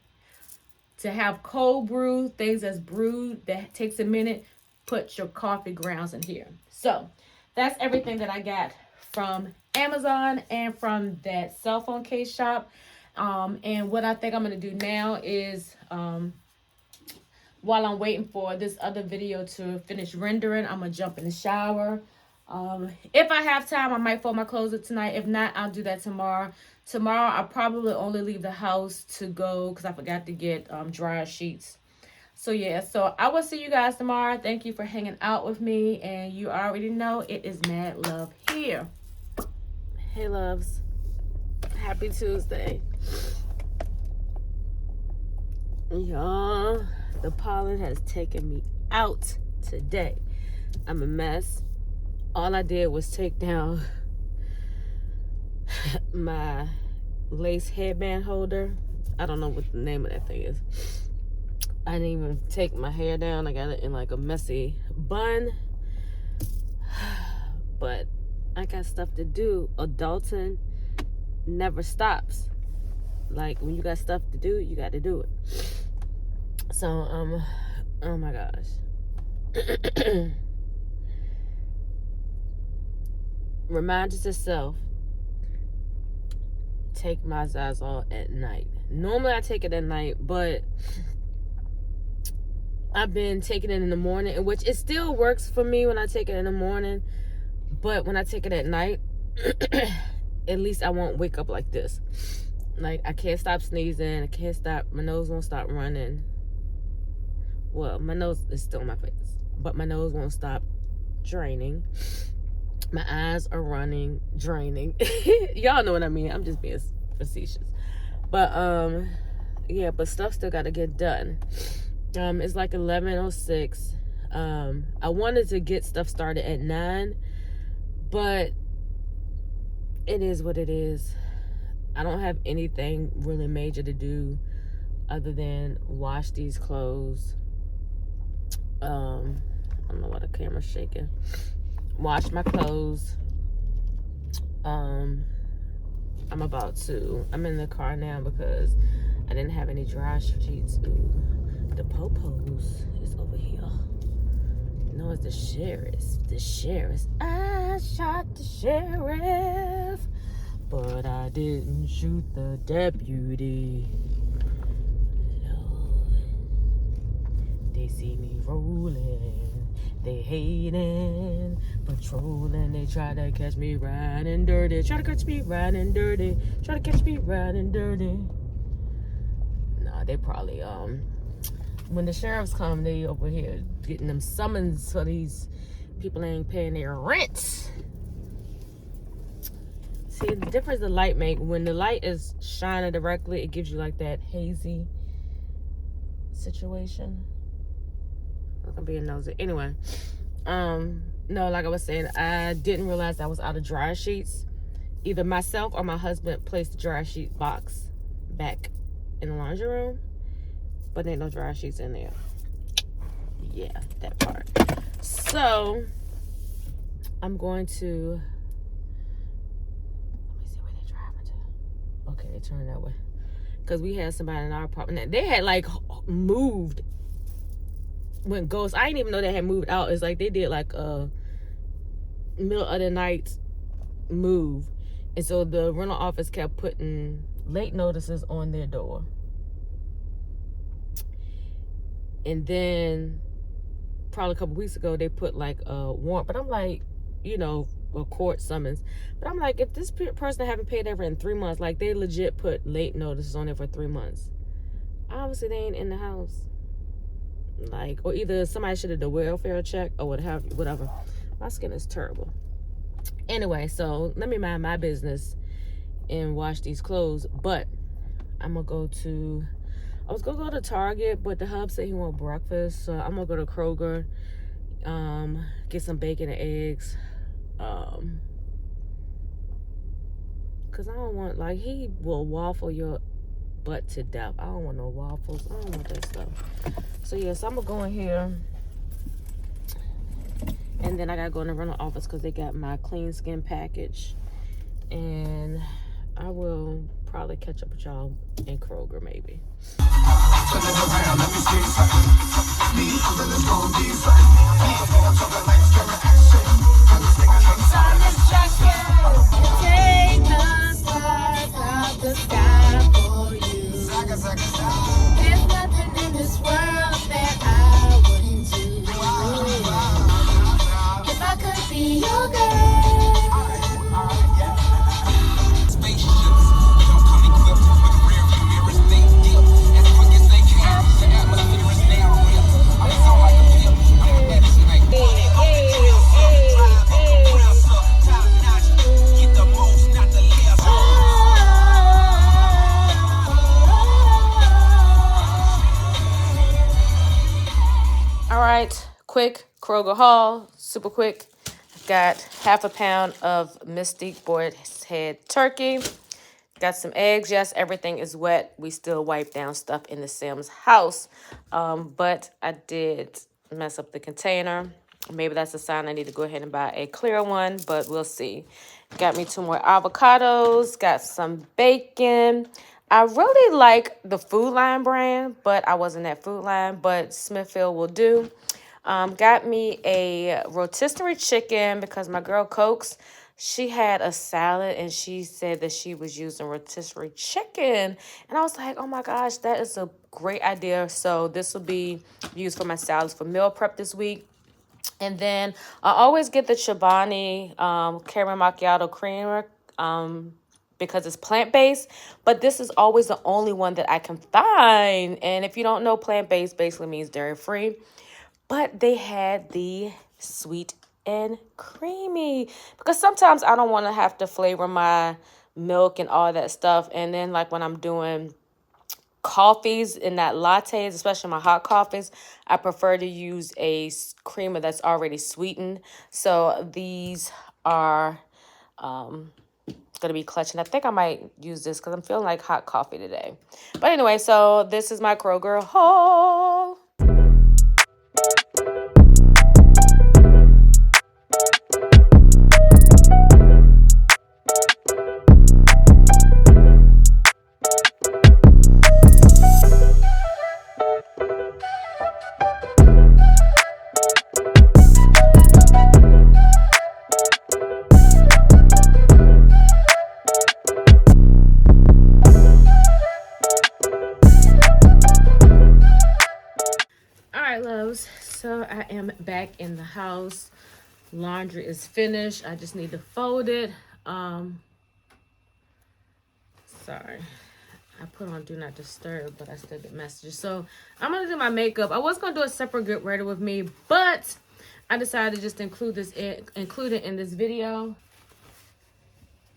To have cold brew, things that's brewed, that takes a minute, put your coffee grounds in here. So that's everything that I got from Amazon and from that cell phone case shop. And what I think I'm going to do now is, while I'm waiting for this other video to finish rendering, I'm going to jump in the shower. If I have time, I might fold my clothes up tonight. If not, I'll do that tomorrow. Tomorrow, I'll probably only leave the house to go because I forgot to get dryer sheets. So, yeah. So, I will see you guys tomorrow. Thank you for hanging out with me. And you already know it is Mad Love here. Hey, loves. Happy Tuesday. Y'all, the pollen has taken me out today. I'm a mess. All I did was take down my lace headband holder. I don't know what the name of that thing is. I didn't even take my hair down. I got it in like a messy bun. But I got stuff to do. Adulting never stops. Like, when you got stuff to do, you got to do it. So, oh my gosh. Remind yourself, take my Zazol at night. Normally I take it at night, but I've been taking it in the morning, which it still works for me when I take it in the morning. But when I take it at night, at least I won't wake up like this. Like, I can't stop sneezing. I can't stop. My nose won't stop running. Well, my nose is still in my face, but my nose won't stop draining. My eyes are running, draining. Y'all know what I mean. I'm just being facetious. But, yeah, but stuff still got to get done. It's like 11:06. I wanted to get stuff started at 9, but it is what it is. I don't have anything really major to do other than wash these clothes. I don't know why the camera's shaking. Wash my clothes. I'm in the car now because I didn't have any dry sheets. Ooh, the popos is over here. No, it's the sheriff. I shot the sheriff, but I didn't shoot the deputy. Lord, they see me rolling, they hating, patrolling, they try to catch me riding dirty, Nah, they probably, when the sheriffs come, they over here getting them summons so these people ain't paying their rent. See, the difference the light make, when the light is shining directly, it gives you like that hazy situation. I'm being nosy. Anyway, No, like I was saying, I didn't realize I was out of dryer sheets. Either myself or my husband placed the dryer sheet box back in the laundry room, but there ain't no dryer sheets in there. Yeah, that part. So I'm going to, let me see where they're driving to. Okay, they turned that way. Because we had somebody in our apartment. They had like moved when ghosts. I didn't even know they had moved out. It's like they did like a middle of the night move. And so the rental office kept putting late notices on their door. And then probably a couple weeks ago, they put like a warrant. But I'm like, you know, a court summons. But I'm like, if this person haven't paid their rent in 3 months, like they legit put late notices on there for 3 months. Obviously, they ain't in the house. Like, or either somebody should have done a welfare check or whatever. My skin is terrible. Anyway, so let me mind my business and wash these clothes. But I'm gonna go to, I was gonna go to Target, but the hub said he want breakfast, so I'm gonna go to Kroger, get some bacon and eggs, cause I don't want, like, he will waffle your butt to death. I don't want no waffles. I don't want that stuff. So yes, I'm gonna go in here, and then I gotta go in the rental office because they got my clean skin package, and I will probably catch up with y'all in Kroger maybe. There's nothing in this world that I wouldn't do. If I could be your girl.
Spaceships don't come equipped with rear view mirrors. They dip as quick as they can. The atmosphere is now ripped. I'm so like a pimp. I'm a medicine like top notch. Get the most, not the less.
All right, quick Kroger haul, super quick. Got half a pound of Mystique boar's head turkey. Got some eggs. Yes, everything is wet. We still wipe down stuff in the Sims house. But I did mess up the container. Maybe that's a sign I need to go ahead and buy a clear one, but we'll see. Got me 2 more avocados. Got some bacon. I really like the Food Line brand, but I wasn't at Food Line, but Smithfield will do. Got me a rotisserie chicken because my girl Cokes, she had a salad and she said that she was using rotisserie chicken. And I was like, oh my gosh, that is a great idea. So this will be used for my salads for meal prep this week. And then I always get the Chobani caramel macchiato creamer because it's plant-based. But this is always the only one that I can find. And if you don't know, plant-based basically means dairy-free. But they had the sweet and creamy. Because sometimes I don't want to have to flavor my milk and all that stuff. And then like when I'm doing coffees and that lattes, especially my hot coffees, I prefer to use a creamer that's already sweetened. So these are gonna be clutch, and I think I might use this because I'm feeling like hot coffee today. But anyway, so this is my Kroger haul. So I am back in the house. Laundry is finished. I just need to fold it. Sorry. I put on do not disturb, but I still get messages. So I'm going to do my makeup. I was going to do a separate get ready with me, but I decided to just include it in this video.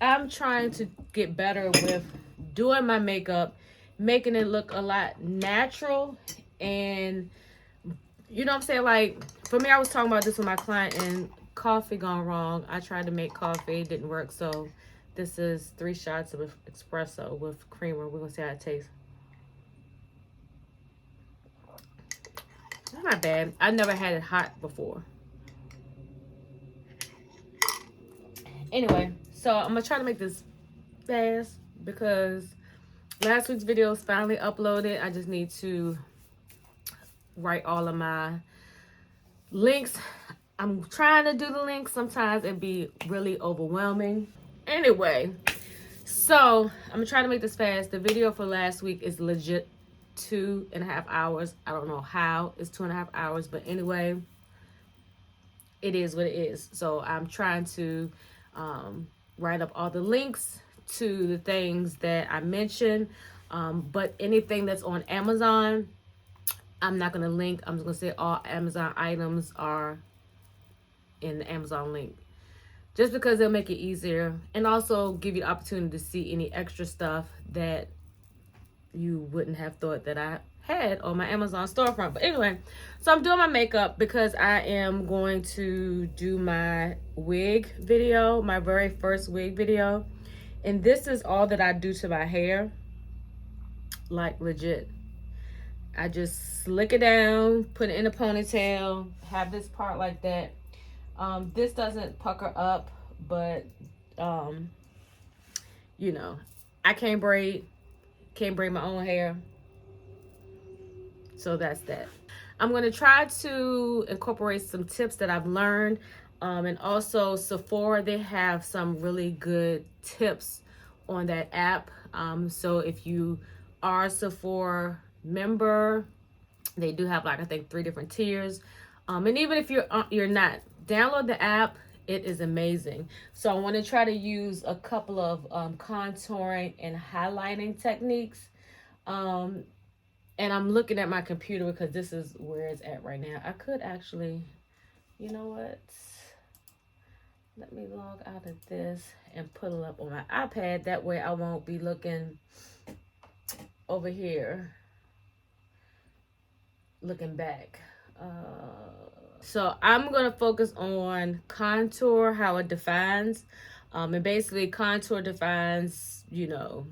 I'm trying to get better with doing my makeup, making it look a lot natural. And you know what I'm saying? Like, for me, I was talking about this with my client, and coffee gone wrong. I tried to make coffee, it didn't work. So this is 3 shots of espresso with creamer. We're gonna see how it tastes. It's not bad. I never had it hot before. Anyway, so I'm gonna try to make this fast because last week's video is finally uploaded. I just need to write all of my links. I'm trying to do the links. Sometimes it'd be really overwhelming. Anyway, so I'm gonna try to make this fast. The video for last week is legit 2.5 hours. I don't know how it's 2.5 hours, but anyway, it is what it is. So I'm trying to write up all the links to the things that I mentioned, but anything that's on Amazon, I'm not going to link. I'm just going to say all Amazon items are in the Amazon link, just because it'll make it easier and also give you the opportunity to see any extra stuff that you wouldn't have thought that I had on my Amazon storefront. But anyway, so I'm doing my makeup because I am going to do my wig video, my very first wig video. And this is all that I do to my hair. Like legit. I just slick it down, put it in a ponytail, have this part like that. This doesn't pucker up, but you know, I can't braid my own hair. So that's that. I'm going to try to incorporate some tips that I've learned. And also Sephora, they have some really good tips on that app. So if you are a Sephora member, they do have like, I think 3 different tiers. And even if you're not, download the app. It is amazing. So I want to try to use a couple of contouring and highlighting techniques. And I'm looking at my computer because this is where it's at right now. I could actually, you know what? Let me log out of this and put it up on my iPad. That way I won't be looking over here, looking back. So I'm going to focus on contour, how it defines. And basically contour defines, you know,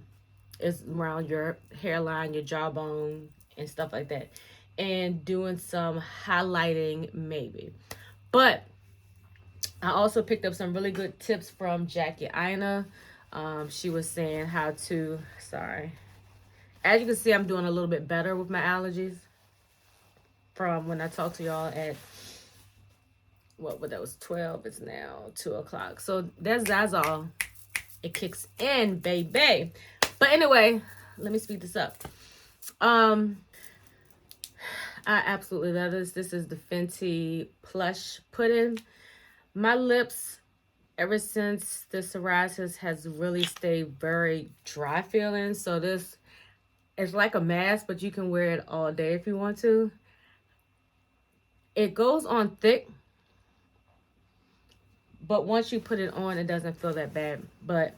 it's around your hairline, your jawbone, and stuff like that. And doing some highlighting maybe. But I also picked up some really good tips from Jackie Ina. She was saying how to, sorry. As you can see, I'm doing a little bit better with my allergies from when I talked to y'all at, what that was 12, it's now 2 o'clock. So that's Zazal. It kicks in, baby. But anyway, let me speed this up. I absolutely love this. This is the Fenty Plush Pudding. My lips, ever since the psoriasis, has really stayed very dry feeling. So this is like a mask, but you can wear it all day if you want to. It goes on thick, but once you put it on, it doesn't feel that bad. But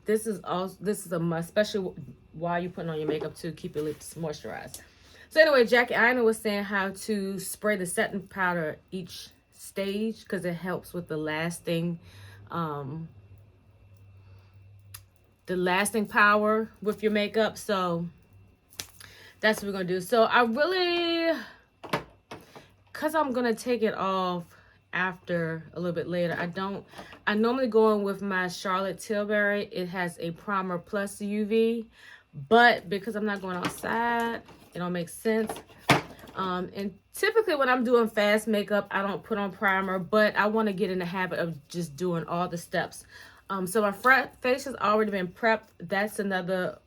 this is a must, especially while you're putting on your makeup to keep your lips moisturized. So anyway, Jackie Ina was saying how to spray the setting powder each stage because it helps with the lasting power with your makeup. So that's what we're gonna do. So I really, because I'm gonna take it off after a little bit later, I normally go in with my Charlotte Tilbury. It has a primer plus UV, but because I'm not going outside, it don't make sense. And typically when I'm doing fast makeup, I don't put on primer, but I want to get in the habit of just doing all the steps. So my face has already been prepped. That's another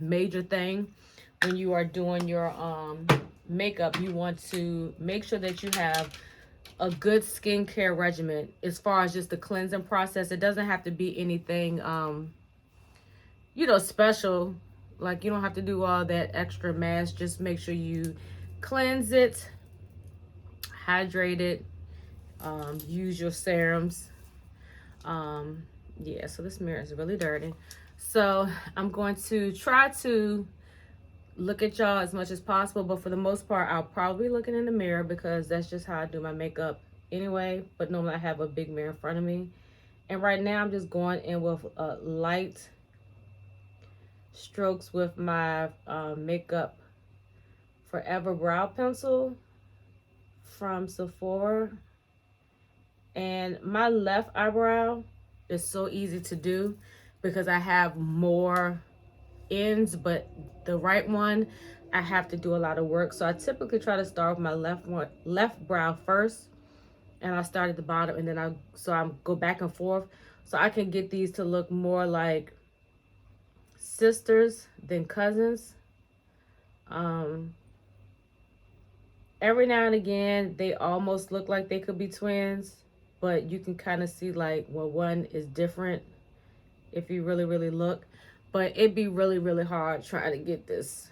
major thing when you are doing your makeup. You want to make sure that you have a good skincare regimen as far as just the cleansing process. It doesn't have to be anything, you know, special. Like you don't have to do all that extra mask. Just make sure you cleanse it, hydrate it, use your serums. Yeah, so this mirror is really dirty. So I'm going to try to look at y'all as much as possible, but for the most part, I'll probably be looking in the mirror because that's just how I do my makeup anyway, but normally I have a big mirror in front of me. And right now I'm just going in with light strokes with my Makeup Forever brow pencil from Sephora. And my left eyebrow is so easy to do because I have more ends, but the right one I have to do a lot of work. So I typically try to start with my left brow first, and I start at the bottom, and then I go back and forth so I can get these to look more like sisters than cousins. Every now and again they almost look like they could be twins, but you can kind of see like, well, one is different if you really look. But it'd be really hard trying to get this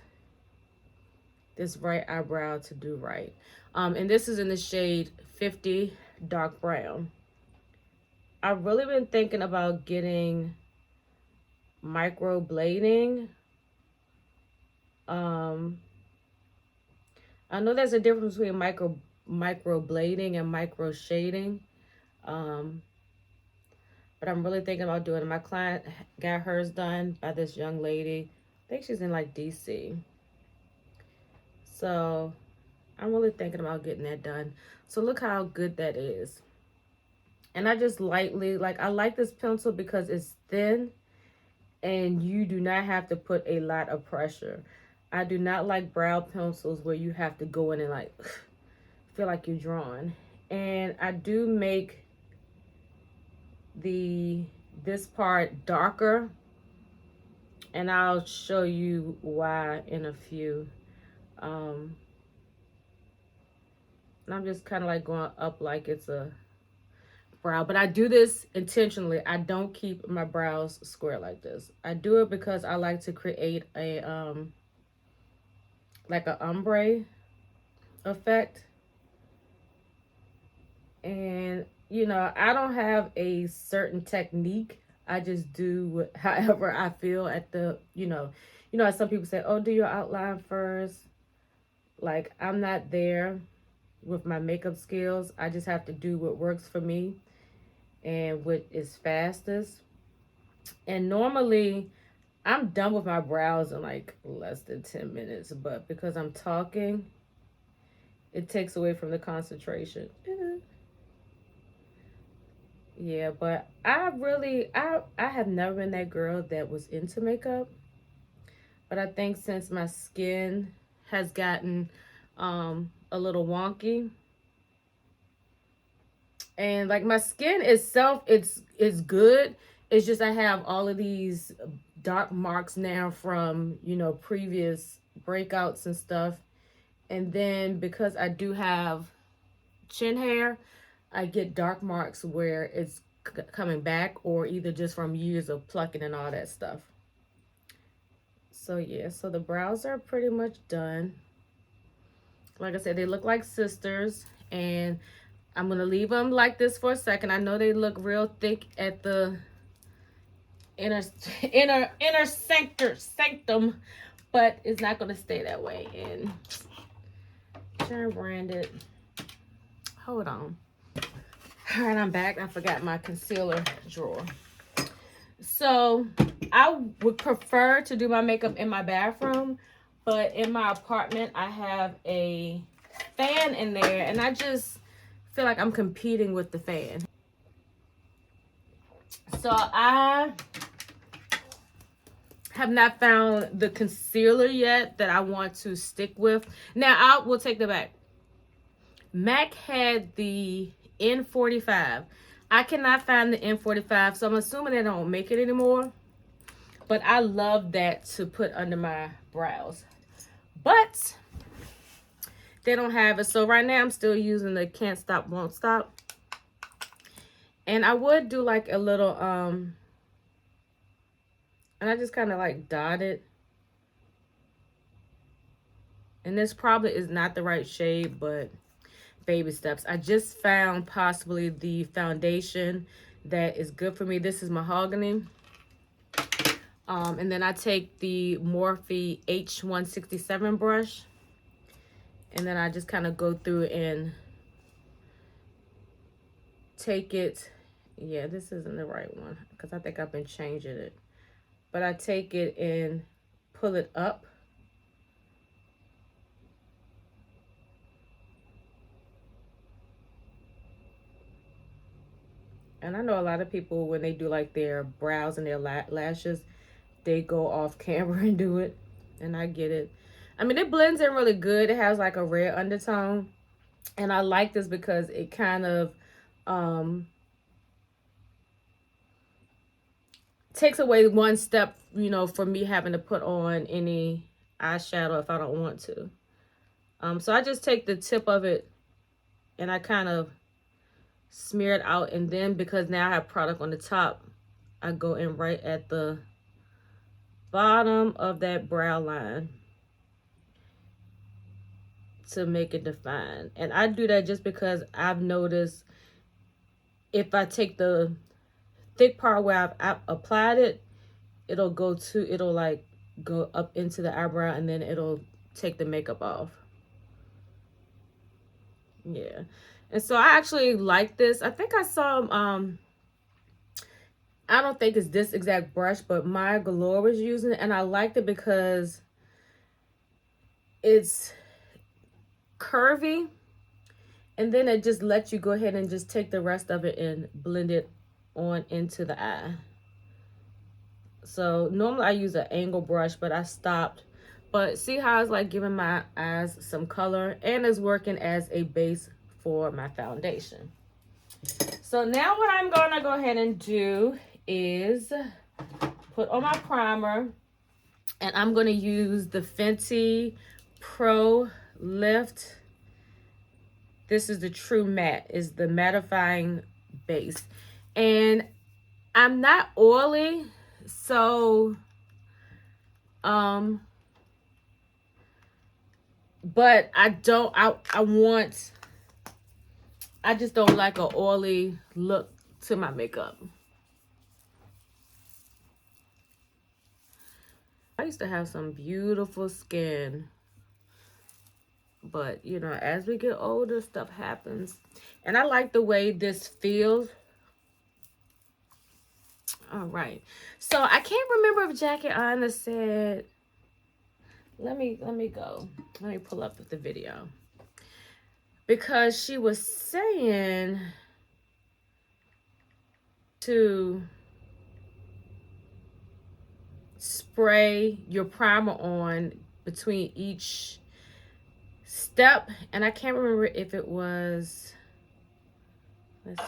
right eyebrow to do right. And this is in the shade 50 dark brown. I've really been thinking about getting microblading. I know there's a difference between microblading and micro shading. But I'm really thinking about doing it. My client got hers done by this young lady. I think she's in like DC. So I'm really thinking about getting that done. So look how good that is. And I just lightly, like, I like this pencil because it's thin and you do not have to put a lot of pressure. I do not like brow pencils where you have to go in and like feel like you're drawing. And I do make this part darker, and I'll show you why in a few. And I'm just kind of like going up like it's a brow, but I do this intentionally. I don't keep my brows square like this. I do it because I like to create a like an ombre effect. And you know, I don't have a certain technique. I just do however I feel at the, you know, as some people say, oh, do your outline first. Like, I'm not there with my makeup skills. I just have to do what works for me and what is fastest. And normally I'm done with my brows in like less than 10 minutes, but because I'm talking, it takes away from the concentration. Yeah, but I have never been that girl that was into makeup. But I think since my skin has gotten a little wonky, and like my skin itself, it's good. It's just I have all of these dark marks now from, you know, previous breakouts and stuff. And then because I do have chin hair, I get dark marks where it's coming back, or either just from years of plucking and all that stuff. So yeah, so the brows are pretty much done. Like I said, they look like sisters, and I'm gonna leave them like this for a second. I know they look real thick at the inner sanctum, but it's not gonna stay that way. And turn branded. Hold on. All right, I'm back. I forgot my concealer drawer. So I would prefer to do my makeup in my bathroom, but in my apartment I have a fan in there, and I just feel like I'm competing with the fan. So I have not found the concealer yet that I want to stick with. Now I will take that back. MAC had the N45. I cannot find the N45, so I'm assuming they don't make it anymore. But I love that to put under my brows. But they don't have it. So right now I'm still using the Can't Stop, Won't Stop. And I would do like a little, and I just kind of like dot it. And this probably is not the right shade, but baby steps. I just found possibly the foundation that is good for me. This is Mahogany. And then I take the Morphe H167 brush, and then I just kind of go through and take it, yeah, this isn't the right one because I think I've been changing it. But I take it and pull it up. And I know a lot of people, when they do like their brows and their lashes, they go off camera and do it. And I get it. I mean, it blends in really good. It has like a red undertone. And I like this because it kind of takes away one step, you know, for me having to put on any eyeshadow if I don't want to. So I just take the tip of it and I kind of smear it out, and then because now I have product on the top, I go in right at the bottom of that brow line to make it defined. And I do that just because I've noticed if I take the thick part where I've applied it, it'll like go up into the eyebrow and then it'll take the makeup off. Yeah. And so I actually like this. I think I saw, I don't think it's this exact brush, but my Galore was using it. And I liked it because it's curvy. And then it just lets you go ahead and just take the rest of it and blend it on into the eye. So normally I use an angle brush, but I stopped. But see how it's like giving my eyes some color and it's working as a base for my foundation. So now what I'm going to go ahead and do is put on my primer, and I'm going to use the Fenty Pro Lift. This is the True Matte, is the mattifying base. And I'm not oily, so but I just don't like an oily look to my makeup. I used to have some beautiful skin, but you know, as we get older, stuff happens. And I like the way this feels. All right, so I can't remember if Jackie Anna said, let me pull up the video, because she was saying to spray your primer on between each step, and I can't remember if it was,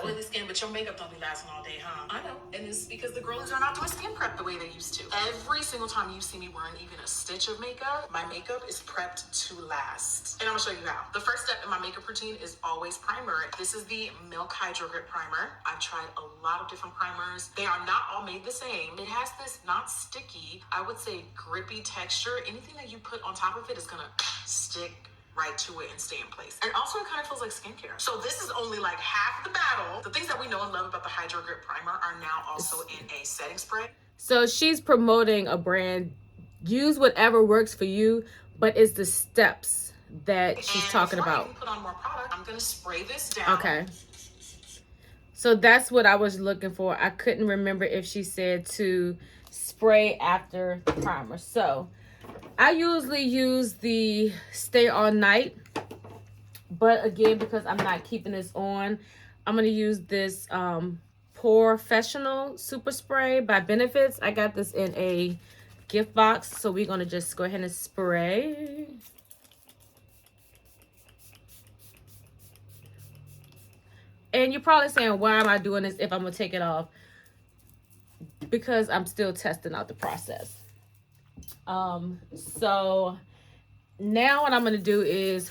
oily skin, but your makeup don't be lasting all day, huh? I know, and it's because the girlies are not doing skin prep the way they used to. Every single time you see me wearing even a stitch of makeup, my makeup is prepped to last. And I'm gonna show you how. The first step in my makeup routine is always primer. This is the Milk Hydro Grip Primer. I've tried a lot of different primers. They are not all made the same. It has this not sticky, I would say grippy texture. Anything that you put on top of it is gonna stick right to it and stay in place. And also it kind of feels like skincare. So this is only like half the battle. The things that we know and love about the Hydro Grip Primer are now also in a setting spray.
So she's promoting a brand. Use whatever works for you, but it's the steps that she's talking about.
I can put on more product, I'm gonna spray this down.
Okay. So that's what I was looking for. I couldn't remember if she said to spray after the primer. So I usually use the Stay All Night, but again, because I'm not keeping this on, I'm going to use this Professional Super Spray by Benefits. I got this in a gift box, so we're going to just go ahead and spray. And you're probably saying, why am I doing this if I'm going to take it off? Because I'm still testing out the process. So now what I'm going to do is,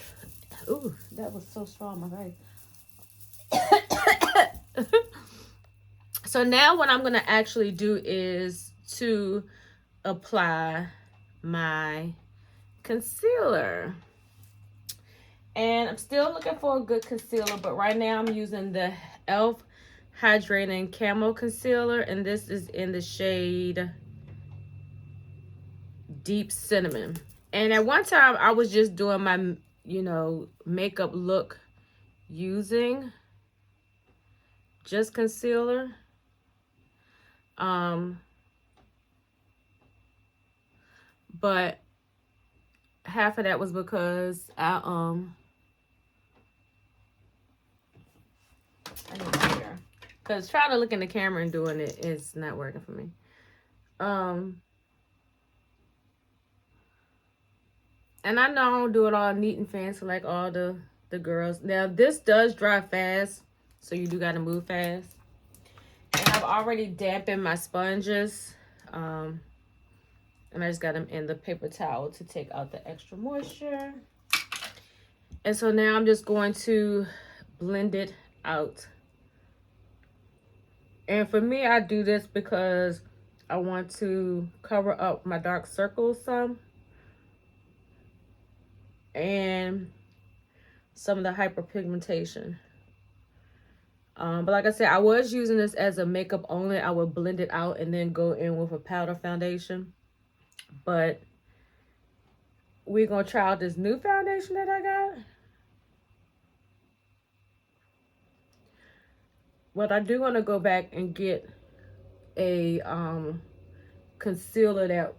ooh, that was so strong, my face. So now what I'm going to actually do is to apply my concealer. And I'm still looking for a good concealer, but right now I'm using the e.l.f. Hydrating Camo Concealer, and this is in the shade Deep Cinnamon. And at one time I was just doing my, you know, makeup look using just concealer. But half of that was because I need to hear. Because trying to look in the camera and doing it is not working for me. And I know I don't do it all neat and fancy like all the girls. Now, this does dry fast, so you do got to move fast. And I've already dampened my sponges. And I just got them in the paper towel to take out the extra moisture. And so now I'm just going to blend it out. And for me, I do this because I want to cover up my dark circles some. And some of the hyperpigmentation. But like I said, I was using this as a makeup only. I would blend it out and then go in with a powder foundation. But we're going to try out this new foundation that I got. But I do want to go back and get a concealer that...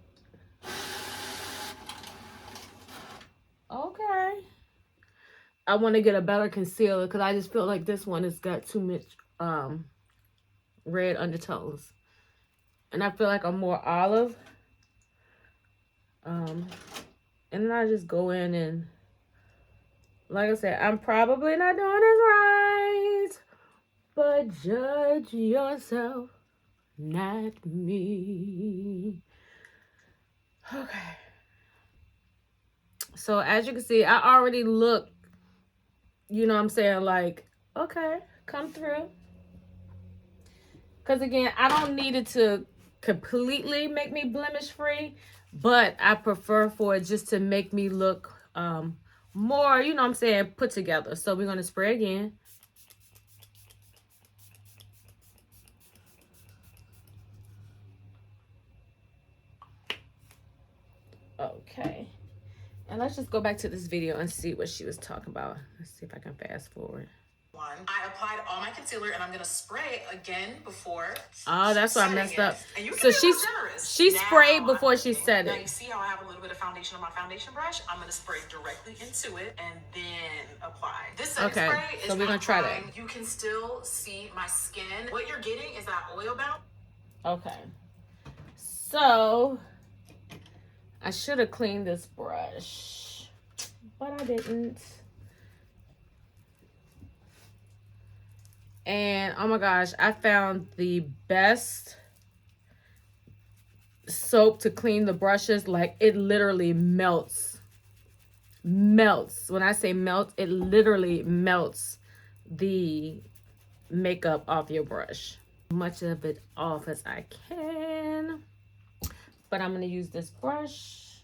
Okay. I want to get a better concealer because I just feel like this one has got too much red undertones. And I feel like I'm more olive. And then I just go in and, like I said, I'm probably not doing this right. But judge yourself, not me. Okay. So as you can see, I already look, you know what I'm saying, like, okay, come through. Because again, I don't need it to completely make me blemish free, but I prefer for it just to make me look more, you know what I'm saying, put together. So we're going to spray again. Okay. And let's just go back to this video and see what she was talking about. Let's see if I can fast forward.
I applied all my concealer and I'm gonna spray again before.
Oh, that's why I messed up.
And you can
So
be more generous.
she sprayed
Now,
before she said
Now
it.
you see how I have a little bit of foundation on my foundation brush? I'm gonna spray directly into it and then apply. This setting
Okay,
spray is
so we're gonna try that.
You can still see my skin. What you're getting is that oil bounce.
Okay. So I should have cleaned this brush, but I didn't. And oh my gosh, I found the best soap to clean the brushes. Like, it literally melts. Melts. When I say melt, it literally melts the makeup off your brush. Much of it off as I can. But I'm going to use this brush.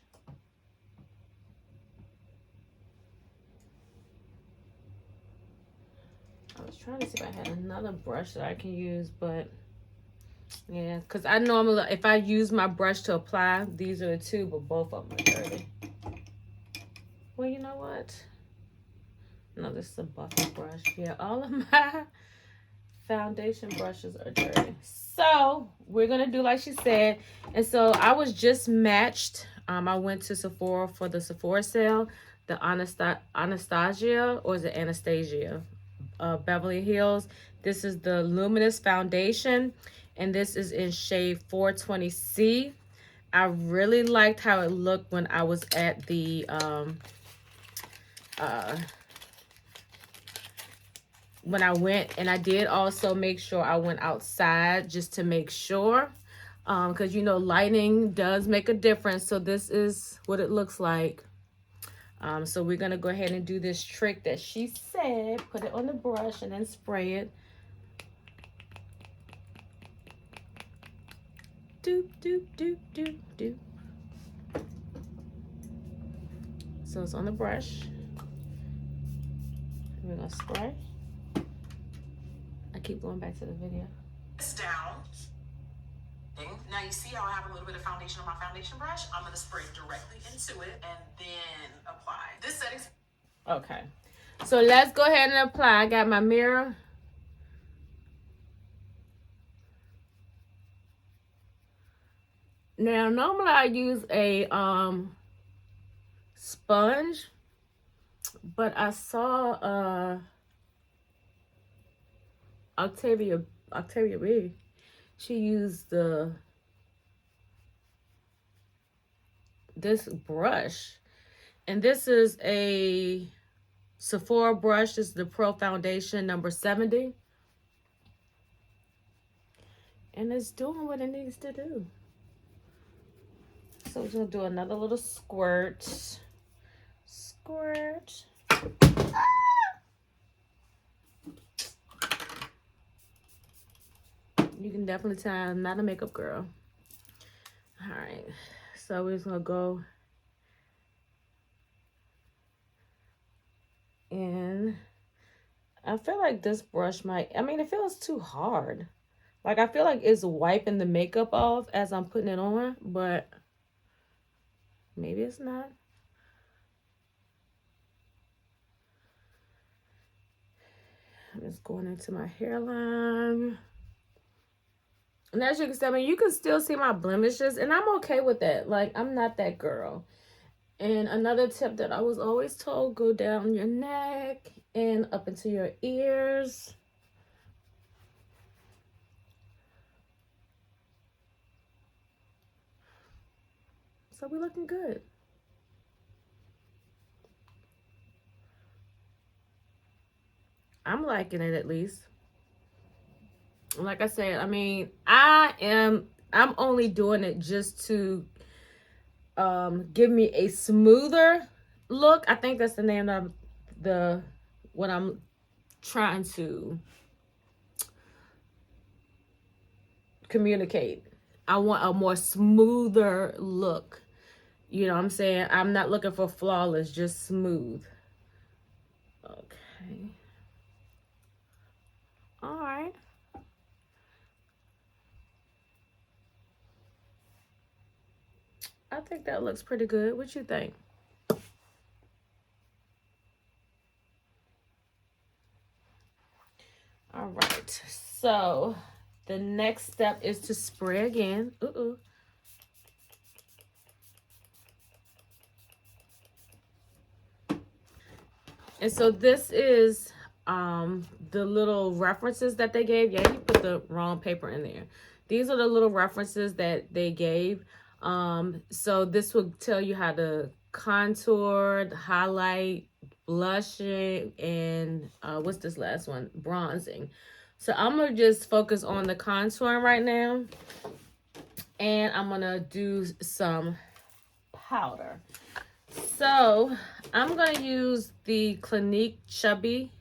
I was trying to see if I had another brush that I can use, but yeah, because I normally, if I use my brush to apply, these are the two, but both of them are dirty. Well, you know what? No, this is a buffing brush. Yeah, all of my foundation brushes are dirty. So we're going to do like she said. And so I was just matched. I went to Sephora for the Sephora sale, the Anastasia, or is it Anastasia? Beverly Hills. This is the Luminous Foundation, and this is in shade 420C. I really liked how it looked when I was at the when I went, and I did also make sure I went outside just to make sure, because you know lighting does make a difference. So this is what it looks like. So we're going to go ahead and do this trick that she said. Put it on the brush and then spray it. Doop, doop, doop, doop, doop. So it's on the brush. We're going to spray. I keep going back to the video.
This down. Now you see how I have a little bit of foundation on my foundation brush? I'm going to spray directly into it and then apply. This setting's...
Okay. So let's go ahead and apply. I got my mirror. Now, normally I use a sponge, but I saw Octavia B. She used this brush, and this is a Sephora brush. This is the Pro Foundation number 70, and it's doing what it needs to do. So we're gonna do another little squirt. You can definitely tell I'm not a makeup girl. All right, so we're just gonna go in. I feel like this brush might, I mean, it feels too hard. Like, I feel like it's wiping the makeup off as I'm putting it on, but maybe it's not. I'm just going into my hairline. And as you can see, I mean, you can still see my blemishes, and I'm okay with that. Like, I'm not that girl. And another tip that I was always told, go down your neck and up into your ears. So we're looking good. I'm liking it, at least. Like I said, I mean, I'm only doing it just to give me a smoother look. I think that's the name of what I'm trying to communicate. I want a more smoother look. You know what I'm saying? I'm not looking for flawless, just smooth. Okay. All right. I think that looks pretty good. What you think? All right. So the next step is to spray again. And so this is the little references that they gave. Yeah, you put the wrong paper in there. These are the little references that they gave. So this will tell you how to contour, highlight, blushing, and what's this last one? Bronzing. So I'm gonna just focus on the contouring right now, and I'm gonna do some powder. So I'm gonna use the Clinique Chubby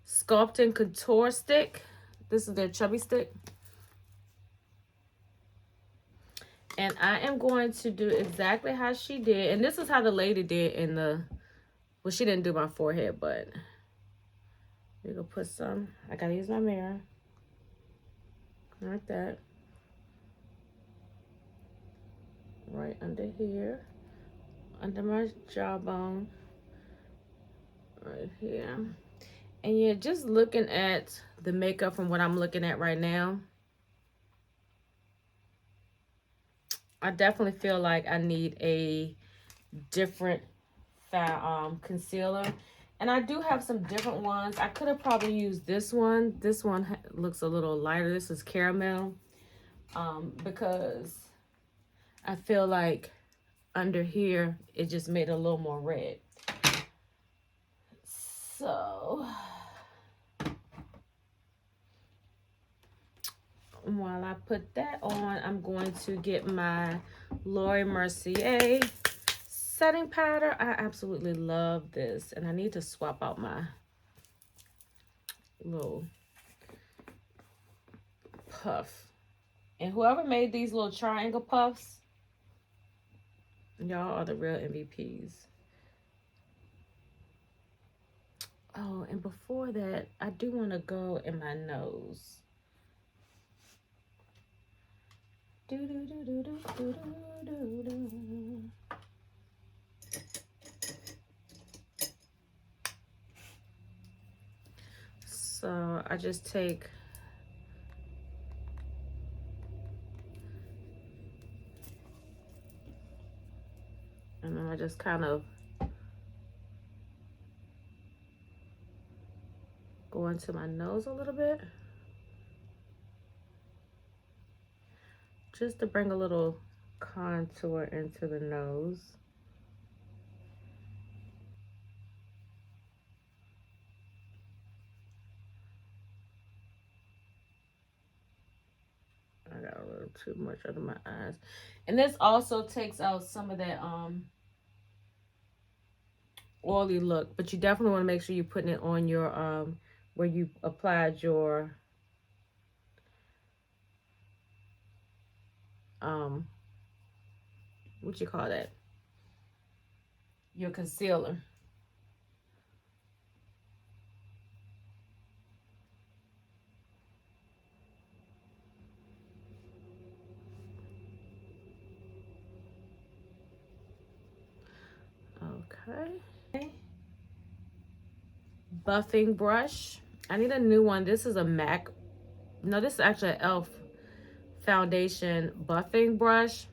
Sculpting Contour Stick. This is their chubby stick. And I am going to do exactly how she did. And this is how the lady did in the, well, she didn't do my forehead, but we're gonna put some, I gotta use my mirror. Like that. Right under here. Under my jawbone. Right here. And you're just looking at the makeup from what I'm looking at right now. I definitely feel like I need a different concealer. And I do have some different ones. I could have probably used this one. This one looks a little lighter. This is caramel. Because I feel like under here, it just made it a little more red. So while I put that on, I'm going to get my Laura Mercier setting powder. I absolutely love this, and I need to swap out my little puff. And whoever made these little triangle puffs, y'all are the real MVPs. Oh, and before that, I do want to go in my nose. So I just take I just kind of go into my nose a little bit. Just to bring a little contour into the nose. I got a little too much under my eyes. And this also takes out some of that oily look, but you definitely want to make sure you're putting it on your where you applied your what you call that? Your concealer. Okay. Buffing brush. I need a new one. This is a MAC. No, this is actually an e.l.f. foundation buffing brush,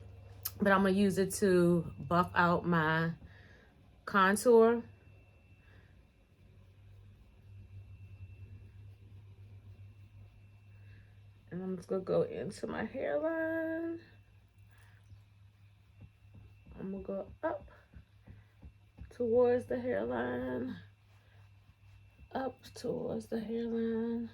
but I'm gonna use it to buff out my contour. And I'm just gonna go into my hairline. I'm gonna go up towards the hairline, up towards the hairline.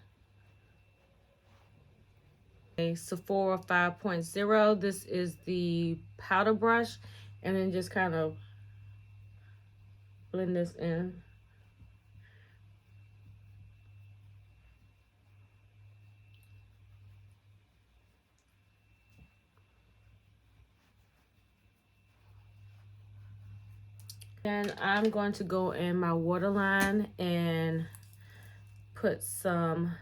A Sephora 5.0. This is the powder brush, and then just kind of blend this in. Then I'm going to go in my waterline and put some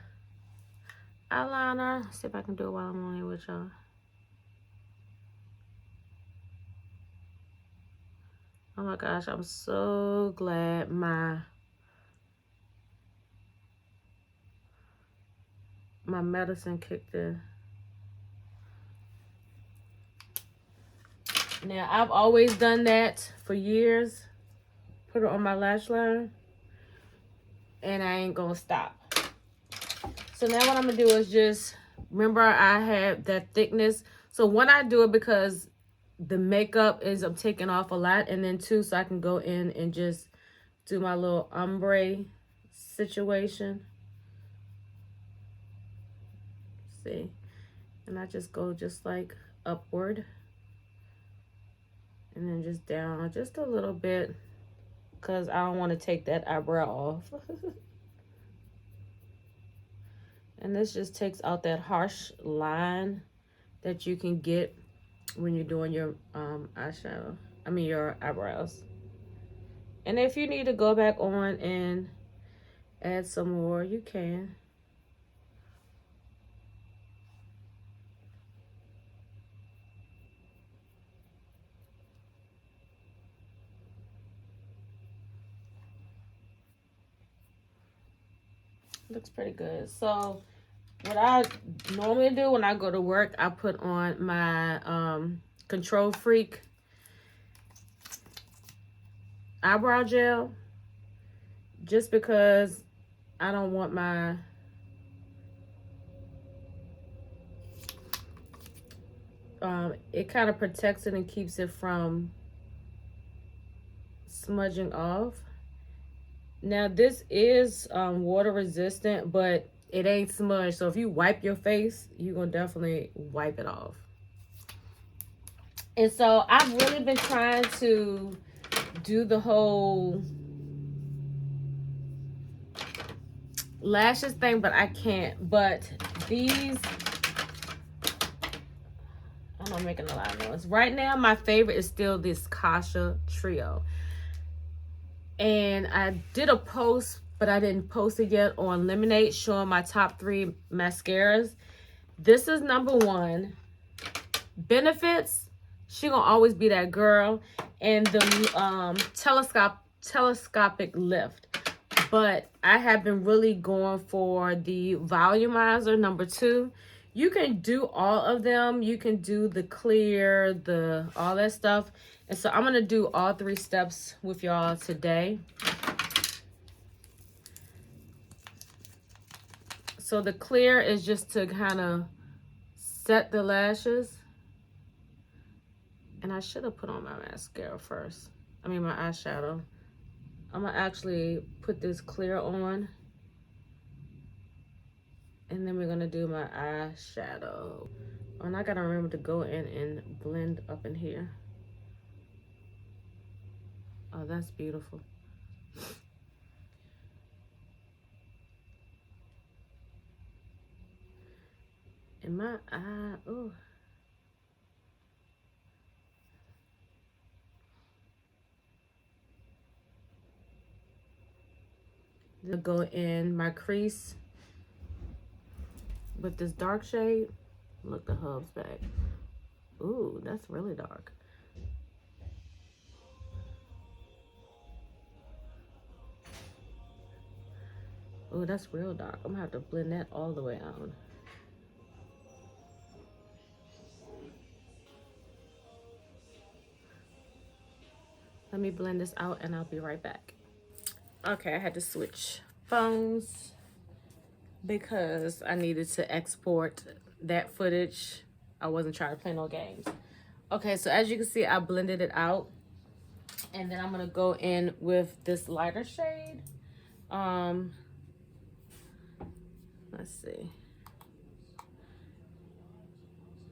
eyeliner. See if I can do it while I'm on here with y'all. Oh my gosh, I'm so glad my medicine kicked in. Now, I've always done that for years. Put it on my lash line. And I ain't gonna stop. So now what I'm gonna do is just, remember I have that thickness. So when I do it, because the makeup is, I'm taking off a lot. And then too, so I can go in and just do my little ombre situation. See? And I just go just like upward. And then just down just a little bit, because I don't want to take that eyebrow off. And this just takes out that harsh line that you can get when you're doing your eyeshadow. I mean your eyebrows. And if you need to go back on and add some more, you can. Looks pretty good. So what I normally do when I go to work, I put on my Control Freak eyebrow gel, just because I don't want my it kind of protects it and keeps it from smudging off. Now this is water resistant, but it ain't smudged. So if you wipe your face, you're gonna definitely wipe it off. And so I've really been trying to do the whole lashes thing, but I can't. But these, I'm not making a lot of noise. Right now, my favorite is still this Kasha Trio. And I did a post, but I didn't post it yet, on Lemonade, showing my top 3 mascaras. This is #1. Benefits, she gonna always be that girl. And the telescopic lift. But I have been really going for the volumizer #2. You can do all of them. You can do the clear, all that stuff. And so I'm going to do all 3 steps with y'all today. So the clear is just to kind of set the lashes. And I should have put on my mascara first. I mean my eyeshadow. I'm going to actually put this clear on. And then we're going to do my eyeshadow. And I got to remember to go in and blend up in here. Oh, that's beautiful. And my eye, oh. I'll go in my crease with this dark shade. Look, the hub's back. Ooh, that's really dark. Ooh, that's real dark. I'm gonna have to blend that all the way out. Let me blend this out and I'll be right back. Okay, I had to switch phones because I needed to export that footage. I wasn't trying to play no games. Okay, so as you can see, I blended it out. And then I'm gonna go in with this lighter shade. Let's see.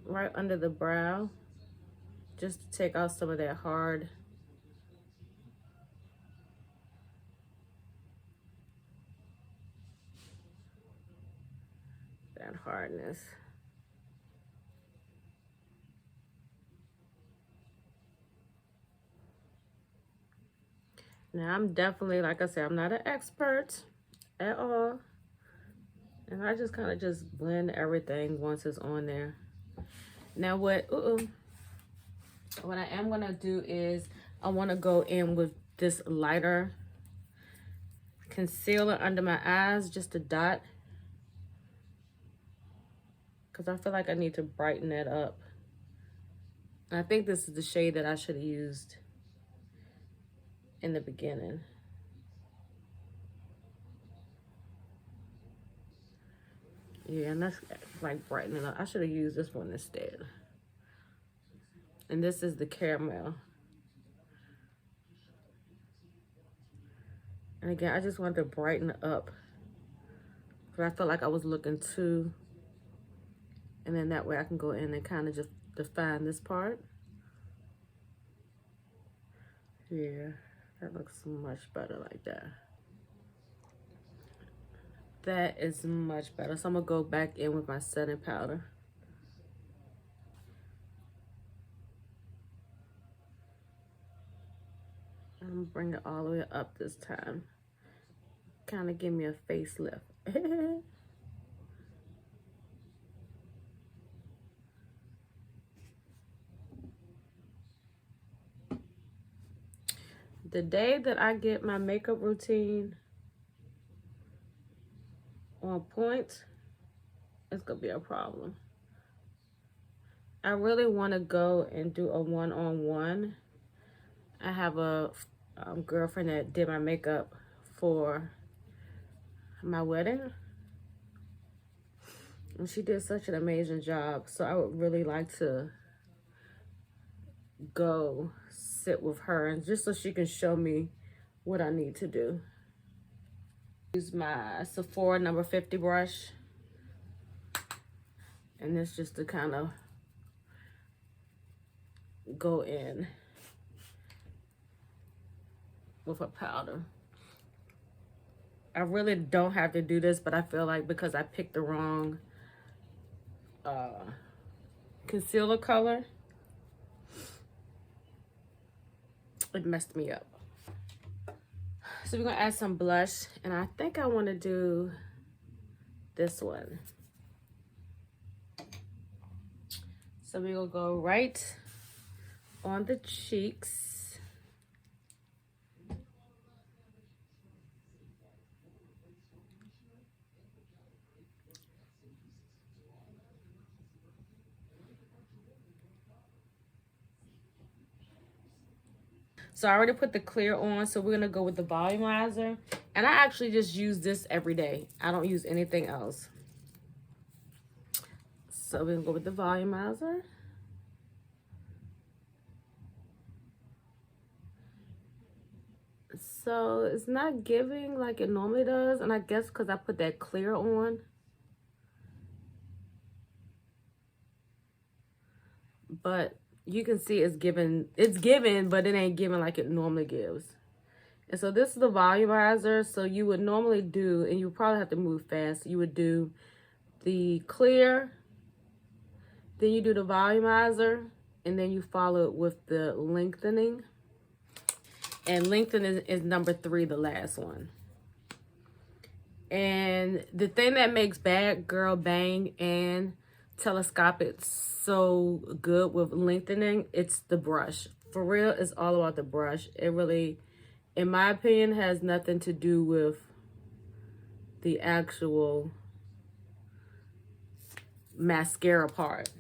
Right under the brow, just to take out some of that hardness. Now I'm definitely, like I said, I'm not an expert at all. And I just kind of just blend everything once it's on there. Now what I am gonna do is I wanna go in with this lighter concealer under my eyes, just a dot. Cause I feel like I need to brighten that up. And I think this is the shade that I should have used in the beginning. Yeah, and that's like brightening up. I should have used this one instead. And this is the caramel. And again, I just wanted to brighten up. But I felt like I was looking too. And then that way I can go in and kind of just define this part. Yeah, that looks much better like that. That is much better. So I'm gonna go back in with my setting powder. I'm gonna bring it all the way up this time. Kind of give me a facelift. The day that I get my makeup routine on point, it's gonna be a problem. I really want to go and do a one-on-one. I have a girlfriend that did my makeup for my wedding, and she did such an amazing job. So I would really like to go sit with her, and just so she can show me what I need to do. Use my Sephora number 50 brush, and it's just to kind of go in with a powder. I really don't have to do this, but I feel like because I picked the wrong concealer color, it messed me up. So we're gonna add some blush, and I think I want to do this one. So we're gonna go right on the cheeks. So I already put the clear on, so we're gonna go with the volumizer. And I actually just use this every day. I don't use anything else. So we're gonna go with the volumizer. So it's not giving like it normally does, and I guess because I put that clear on. But you can see it's giving, but it ain't giving like it normally gives. And so this is the volumizer. So you would normally do, and you would probably have to move fast, you would do the clear, then you do the volumizer, and then you follow it with the lengthening. And lengthening is number 3, the last one. And the thing that makes Bad Girl Bang and Telescopic so good with lengthening, it's the brush. For real, it's all about the brush. It really, in my opinion, has nothing to do with the actual mascara part.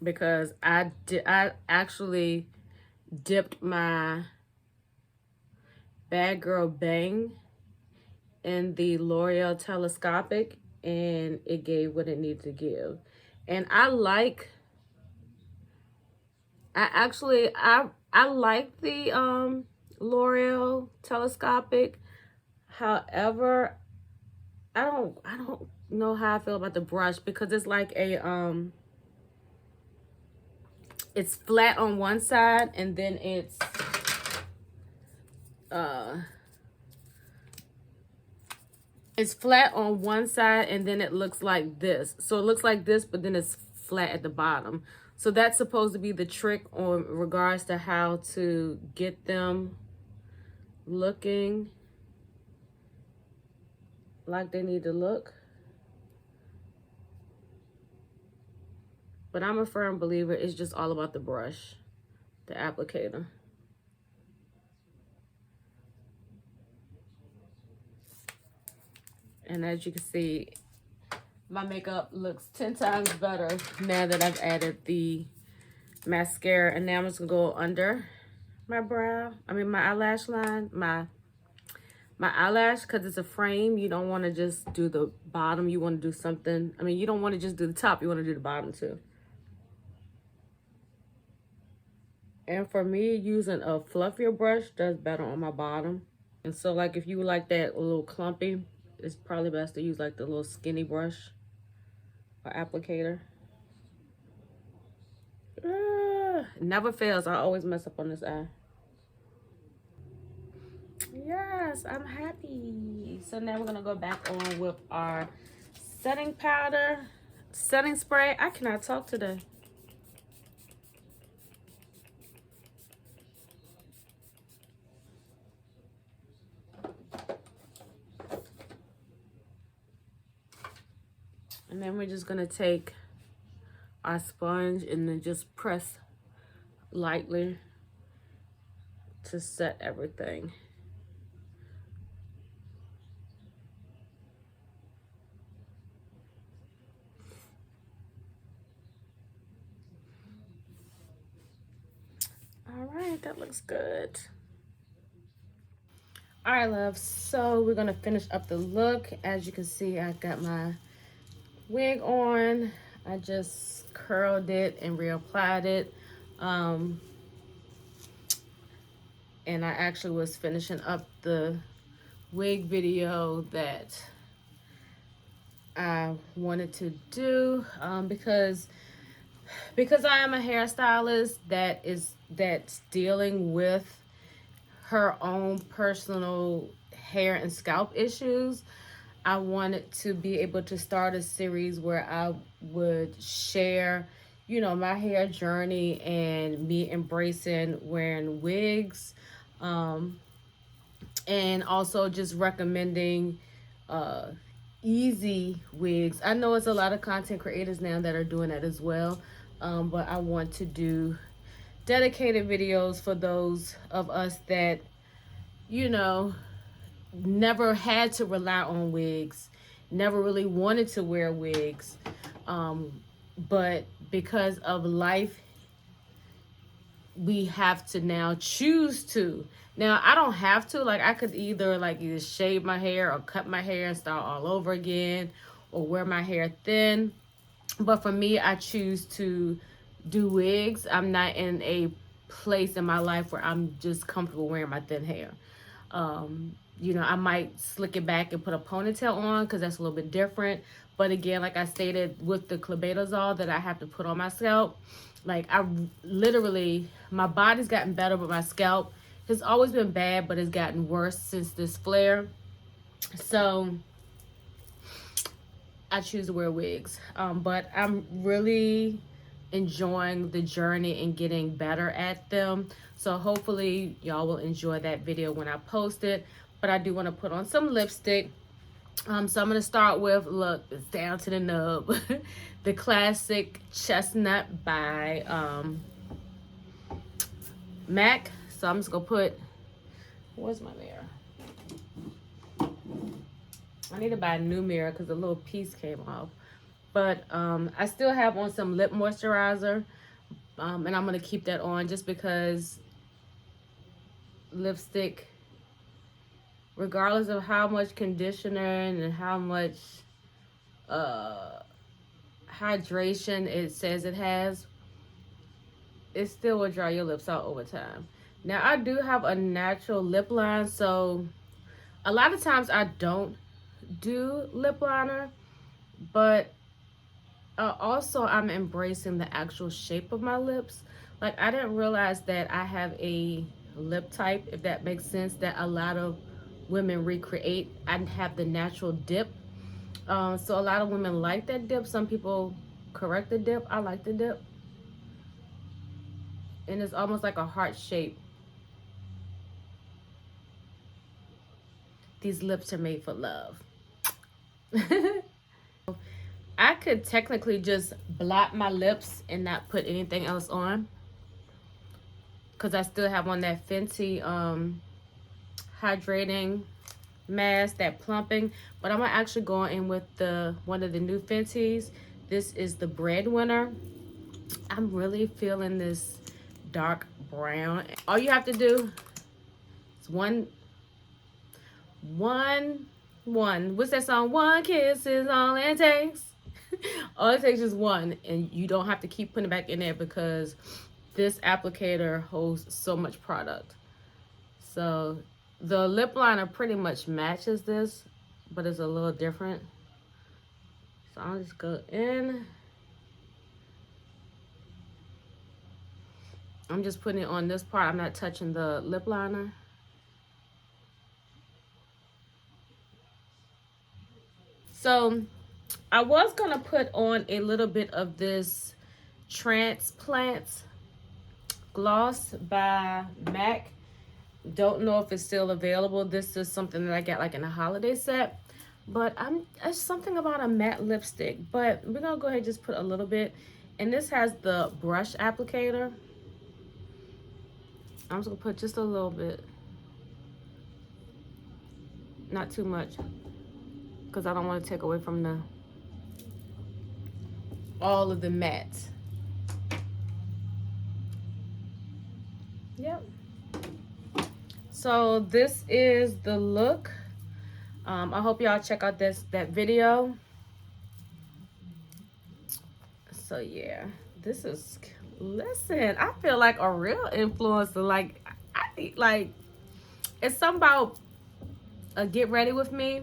Because I actually dipped my Bad Girl Bang in the L'Oreal Telescopic, and it gave what it needed to give. And I like the L'Oreal Telescopic. However, I don't know how I feel about the brush, because it's like a it's flat on one side, and then it's flat on one side, and then it looks like this. So it looks like this, but then it's flat at the bottom. So that's supposed to be the trick on regards to how to get them looking like they need to look. But I'm a firm believer it's just all about the brush, the applicator. And as you can see, my makeup looks 10 times better now that I've added the mascara. And now I'm just gonna go under my brow, my eyelash line, my eyelash, because it's a frame. You don't want to just do the bottom. You want to do something. You don't want to just do the top. You want to do the bottom too. And for me, using a fluffier brush does better on my bottom. And so, like, if you like that a little clumpy, it's probably best to use like the little skinny brush or applicator. Never fails. I always mess up on this eye. Yes, I'm happy. So now we're gonna go back on with our setting powder, setting spray. I cannot talk today. And then we're just gonna take our sponge and then just press lightly to set everything. All right, that looks good. All right, loves, so we're gonna finish up the look. As you can see, I got my wig on. I just curled it and reapplied it. And I actually was finishing up the wig video that I wanted to do because I am a hairstylist that's dealing with her own personal hair and scalp issues. I wanted to be able to start a series where I would share, my hair journey and me embracing wearing wigs, and also just recommending easy wigs. I know it's a lot of content creators now that are doing that as well, but I want to do dedicated videos for those of us that, never had to rely on wigs, never really wanted to wear wigs, but because of life, we have to now choose to. Now, I don't have to. Like, I could either shave my hair or cut my hair and start all over again, or wear my hair thin. But for me, I choose to do wigs. I'm not in a place in my life where I'm just comfortable wearing my thin hair. You know, I might slick it back and put a ponytail on because that's a little bit different. But again, like I stated with the clobetasol that I have to put on my scalp, like I literally, my body's gotten better, but my scalp has always been bad, but it's gotten worse since this flare. So I choose to wear wigs. But I'm really enjoying the journey and getting better at them. So hopefully y'all will enjoy that video when I post it. But I do want to put on some lipstick. So I'm going to start with, look, it's down to the nub. The classic Chestnut by MAC. So I'm just going to put, where's my mirror? I need to buy a new mirror because the little piece came off. But I still have on some lip moisturizer. And I'm going to keep that on just because lipstick, regardless of how much conditioner and how much hydration it says it has, it still will dry your lips out over time. Now, I do have a natural lip line, so a lot of times I don't do lip liner, but also I'm embracing the actual shape of my lips. Like, I didn't realize that I have a lip type, if that makes sense, that a lot of women recreate. I have the natural dip. So a lot of women like that dip. Some people correct the dip. I like the dip. And it's almost like a heart shape. These lips are made for love. I could technically just blot my lips and not put anything else on, because I still have on that Fenty hydrating mask, that plumping. But I'm gonna actually go in with one of the new Fenty's. This is the Breadwinner. I'm really feeling this dark brown. All you have to do is one. What's that song? One kiss is all it takes. All it takes is one, and you don't have to keep putting it back in there because this applicator holds so much product. So the lip liner pretty much matches this, but it's a little different. So I'll just go in. I'm just putting it on this part. I'm not touching the lip liner. So I was going to put on a little bit of this Transplants gloss by MAC. Don't know if it's still available. This is something that I got like in a holiday set. But it's something about a matte lipstick. But we're going to go ahead and just put a little bit. And this has the brush applicator. I'm just going to put just a little bit. Not too much, because I don't want to take away from all of the mattes. Yep. So this is the look. I hope y'all check out that video. So yeah, this is, listen, I feel like a real influencer. Like it's something about a get ready with me.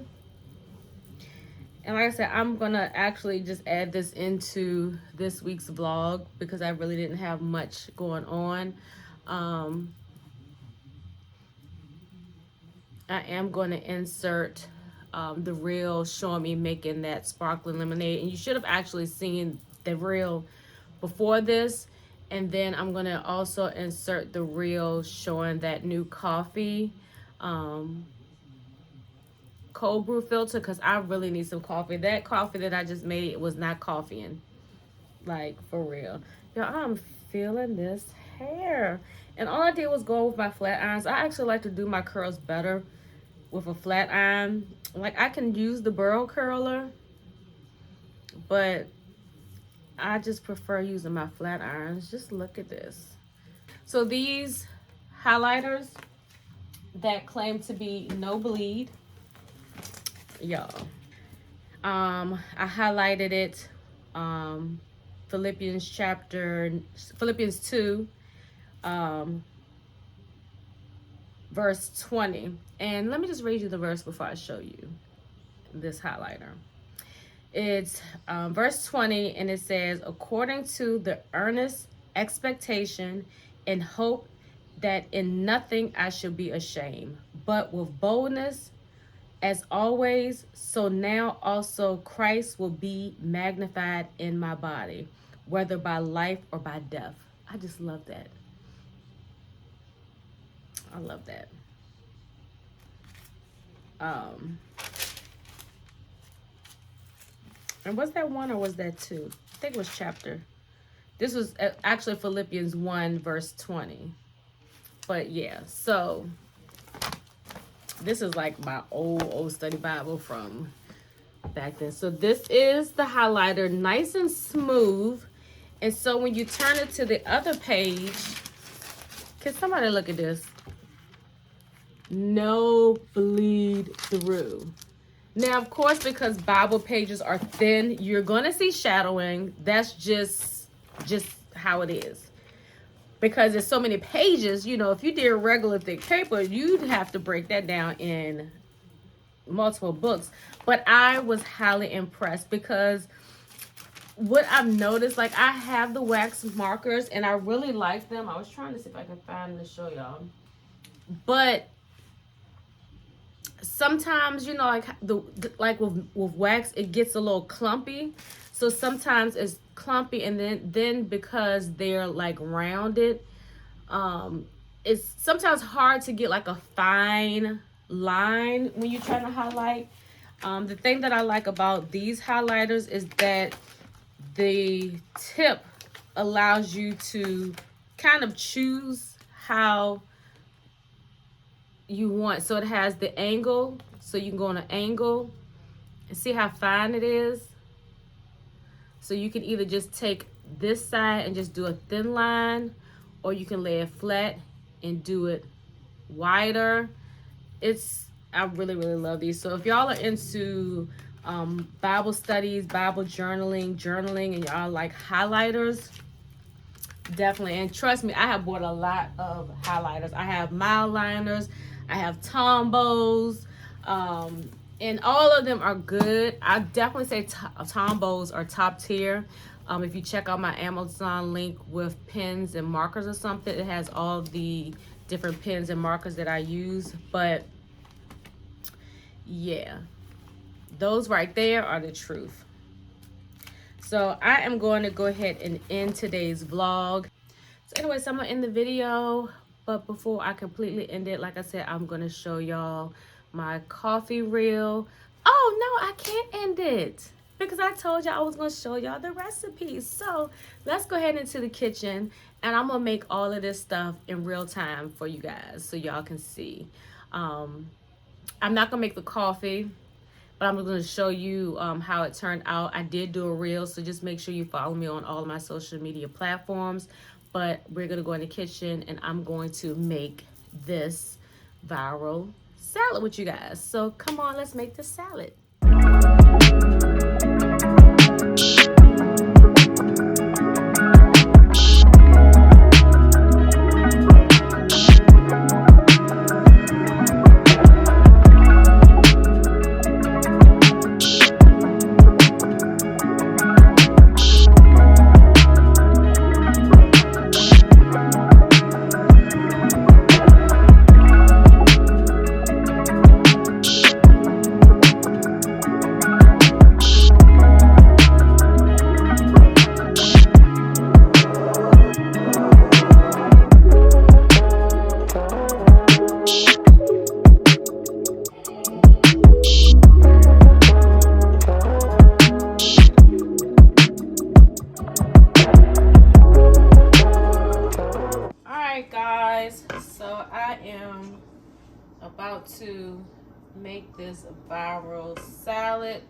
And like I said, I'm gonna actually just add this into this week's vlog because I really didn't have much going on. I am going to insert the reel showing me making that sparkling lemonade. And you should have actually seen the reel before this. And then I'm going to also insert the reel showing that new coffee cold brew filter, because I really need some coffee. That coffee that I just made was not coffeeing. Like, for real. Y'all, I'm feeling this hair. And all I did was go with my flat irons. I actually like to do my curls better with a flat iron. Like, I can use the burl curler, but I just prefer using my flat irons. Just look at this. So these highlighters that claim to be no bleed, y'all. I highlighted it. Philippians 2, verse 20. And let me just read you the verse before I show you this highlighter. It's verse 20, and it says, according to the earnest expectation and hope that in nothing I shall be ashamed, but with boldness as always, so now also Christ will be magnified in my body, whether by life or by death. I just love that. I love that. And was that 1 or was that 2? I think it was chapter. This was actually Philippians 1 verse 20. But yeah, so this is like my old study Bible from back then. So this is the highlighter, nice and smooth. And so when you turn it to the other page, can somebody look at this? No bleed through. Now, of course, because Bible pages are thin, you're going to see shadowing. That's just how it is. Because there's so many pages, you know, if you did regular thick paper, you'd have to break that down in multiple books. But I was highly impressed because what I've noticed, like I have the wax markers and I really like them. I was trying to see if I can find them to show y'all. But sometimes, you know, like with wax, it gets a little clumpy. So sometimes it's clumpy, and then because they're like rounded, it's sometimes hard to get like a fine line when you're trying to highlight. The thing that I like about these highlighters is that the tip allows you to kind of choose how you want. So it has the angle, so you can go on an angle and see how fine it is. So you can either just take this side and just do a thin line, or you can lay it flat and do it wider. I really love these. So if y'all are into Bible studies, Bible journaling, and y'all like highlighters, definitely. And trust me, I have bought a lot of highlighters. I have mile liners, I have Tombos, and all of them are good. I definitely say Tombos are top tier. If you check out my Amazon link with pens and markers or something, it has all the different pens and markers that I use. But yeah, those right there are the truth. So I am going to go ahead and end today's vlog. So anyways, I'm gonna end the video, but before I completely end it, like I said, I'm gonna show y'all my coffee reel. Oh no, I can't end it because I told y'all I was gonna show y'all the recipes. So let's go ahead into the kitchen, and I'm gonna make all of this stuff in real time for you guys so y'all can see. I'm not gonna make the coffee, but I'm going to show you how it turned out. I did do a reel, so just make sure you follow me on all of my social media platforms. But we're going to go in the kitchen, and I'm going to make this viral salad with you guys. So come on, let's make this salad. About to make this viral salad.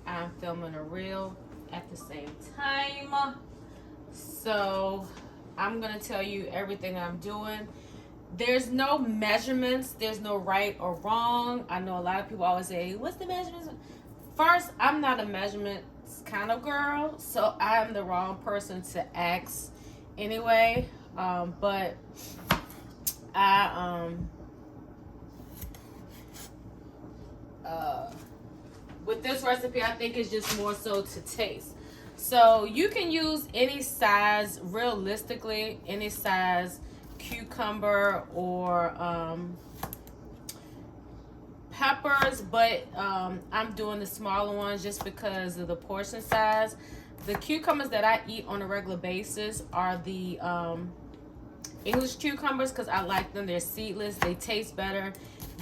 I'm filming a reel at the same time. So I'm gonna tell you everything I'm doing. There's no measurements, there's no right or wrong. I know a lot of people always say, what's the measurements? First, I'm not a measurements kind of girl, so I'm the wrong person to ask anyway. But I with this recipe, I think it's just more so to taste. So you can use any size, realistically, any size cucumber or peppers, but I'm doing the smaller ones just because of the portion size. The cucumbers that I eat on a regular basis are the English cucumbers because I like them. They're seedless, they taste better.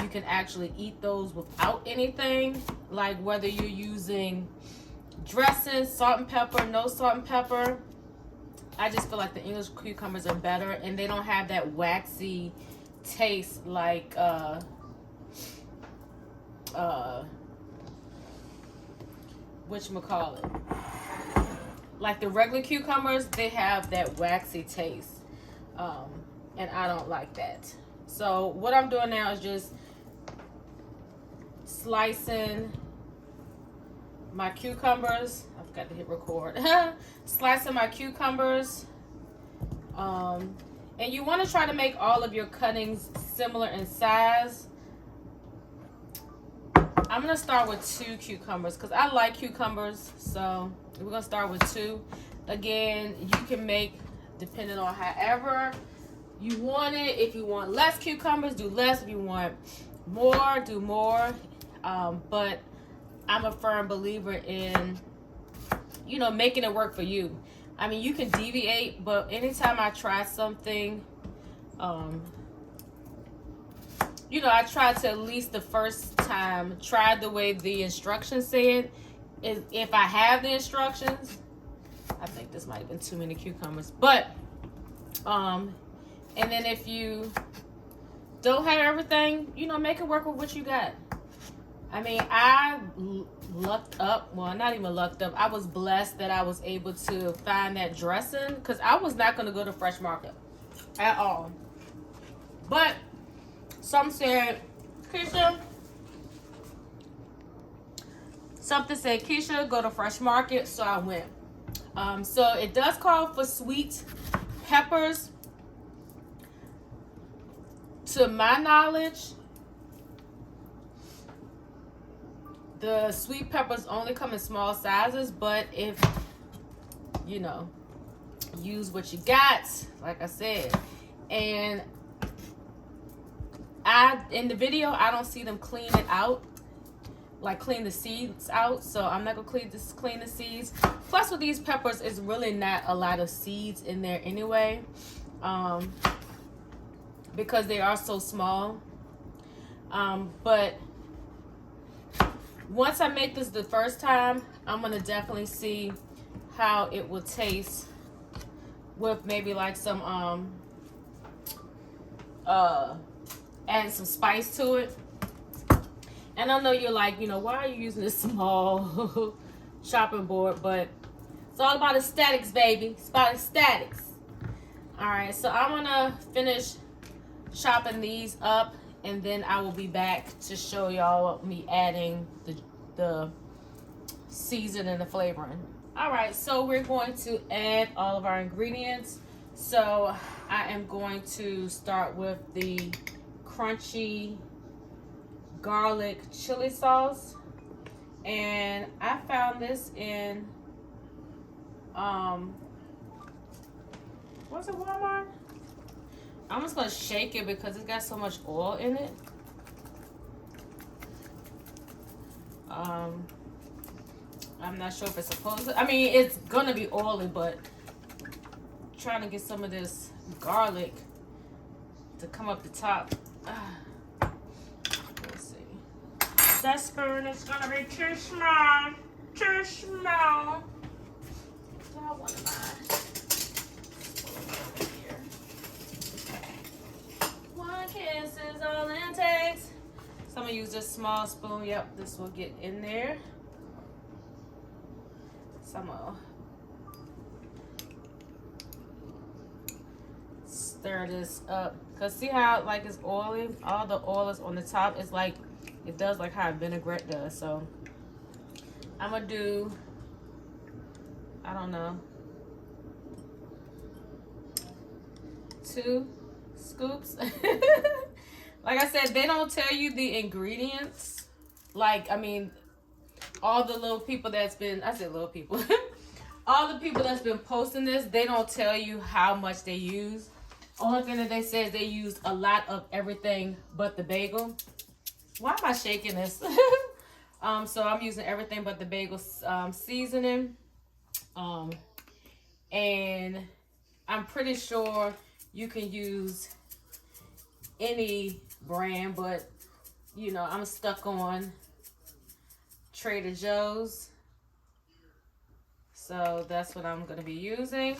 You can actually eat those without anything, like whether you're using dressing, salt and pepper, no salt and pepper. I just feel like the English cucumbers are better, and they don't have that waxy taste like whatchamacallit, like the regular cucumbers. They have that waxy taste, and I don't like that. So what I'm doing now is just slicing my cucumbers. I forgot to hit record. Slicing my cucumbers. And you want to try to make all of your cuttings similar in size. I'm going to start with 2 cucumbers because I like cucumbers. So we're going to start with 2. Again, you can make depending on however you want it. If you want less cucumbers, do less. If you want more, do more. But I'm a firm believer in, you know, making it work for you. I mean, you can deviate, but anytime I try something, you know, I try to at least the first time try the way the instructions said. If I have the instructions, I think this might have been too many cucumbers, but and then if you don't have everything, you know, make it work with what you got. I mean, I lucked up. Well, not even lucked up. I was blessed that I was able to find that dressing because I was not going to go to Fresh Market at all. But some said, Keisha, go to Fresh Market. So I went. So it does call for sweet peppers. To my knowledge, the sweet peppers only come in small sizes, but if, you know, use what you got, like I said. And in the video, I don't see them clean it out, like clean the seeds out, so I'm not gonna clean the seeds. Plus with these peppers, it's really not a lot of seeds in there anyway, because they are so small. But once I make this the first time, I'm gonna definitely see how it will taste with maybe like some add some spice to it. And I know you're like, you know, why are you using this small chopping board? But it's all about aesthetics, baby. It's about aesthetics. All right, so I'm gonna finish chopping these up, and then I will be back to show y'all me adding the season and the flavoring. All right, so we're going to add all of our ingredients. So I am going to start with the crunchy garlic chili sauce, and I found this in what's it, Walmart? I'm just gonna shake it because it's got so much oil in it. I'm not sure if it's supposed to. I mean, it's gonna be oily, but trying to get some of this garlic to come up the top. Let's see. That spoon is gonna be too small. Too small. Y'all want mine? One kiss is all it takes. So I'm gonna use this small spoon. Yep, this will get in there. I'm gonna stir this up. Cause see how like it's oily? All the oil is on the top. It's like, it does like how a vinaigrette does. So I'm gonna do, I don't know, 2 scoops. Like I said, they don't tell you the ingredients. Like, I mean, all the little people that's been, I said little people. All the people that's been posting this, they don't tell you how much they use. Only thing that they say is they use a lot of everything but the bagel. Why am I shaking this? So I'm using everything but the bagel seasoning. And I'm pretty sure you can use any brand, but you know, I'm stuck on Trader Joe's. So that's what I'm going to be using.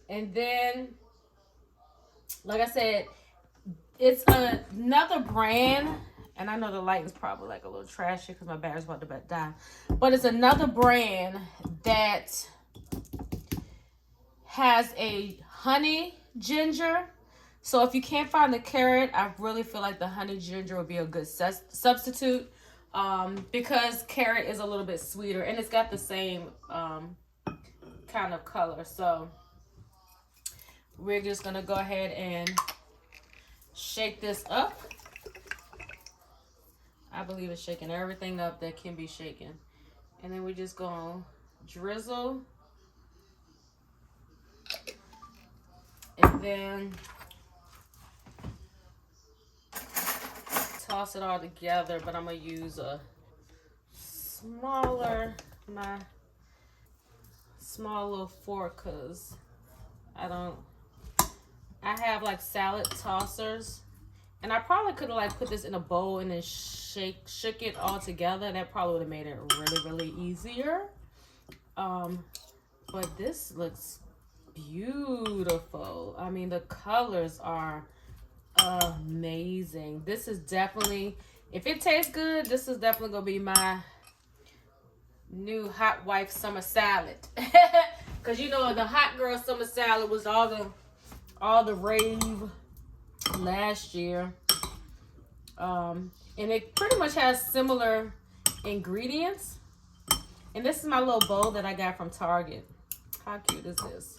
And then, like I said, it's another brand. And I know the light is probably like a little trashy because my battery's about to die. But it's another brand that has a honey ginger. So if you can't find the carrot, I really feel like the honey ginger would be a good substitute. Because carrot is a little bit sweeter and it's got the same kind of color. So we're just gonna go ahead and shake this up. I believe it's shaking everything up that can be shaken. And then we're just gonna drizzle. And then toss it all together, but I'm gonna use a smaller, my small little fork, because I have like salad tossers, and I probably could have like put this in a bowl and then shook it all together. That probably would have made it really easier. But this looks beautiful. I mean, the colors are amazing. This is definitely, if it tastes good, this is definitely gonna be my new hot wife summer salad. Because you know the hot girl summer salad was all the rave last year. And it pretty much has similar ingredients. And this is my little bowl that I got from Target. How cute is this?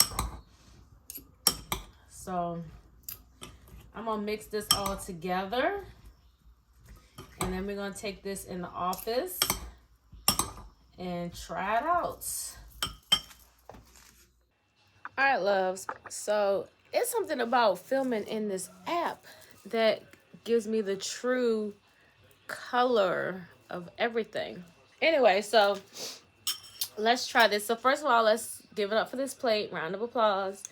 So I'm gonna mix this all together, and then we're gonna take this in the office and try it out. All right, loves. So it's something about filming in this app that gives me the true color of everything. Anyway, so let's try this. So first of all, let's give it up for this plate. Round of applause.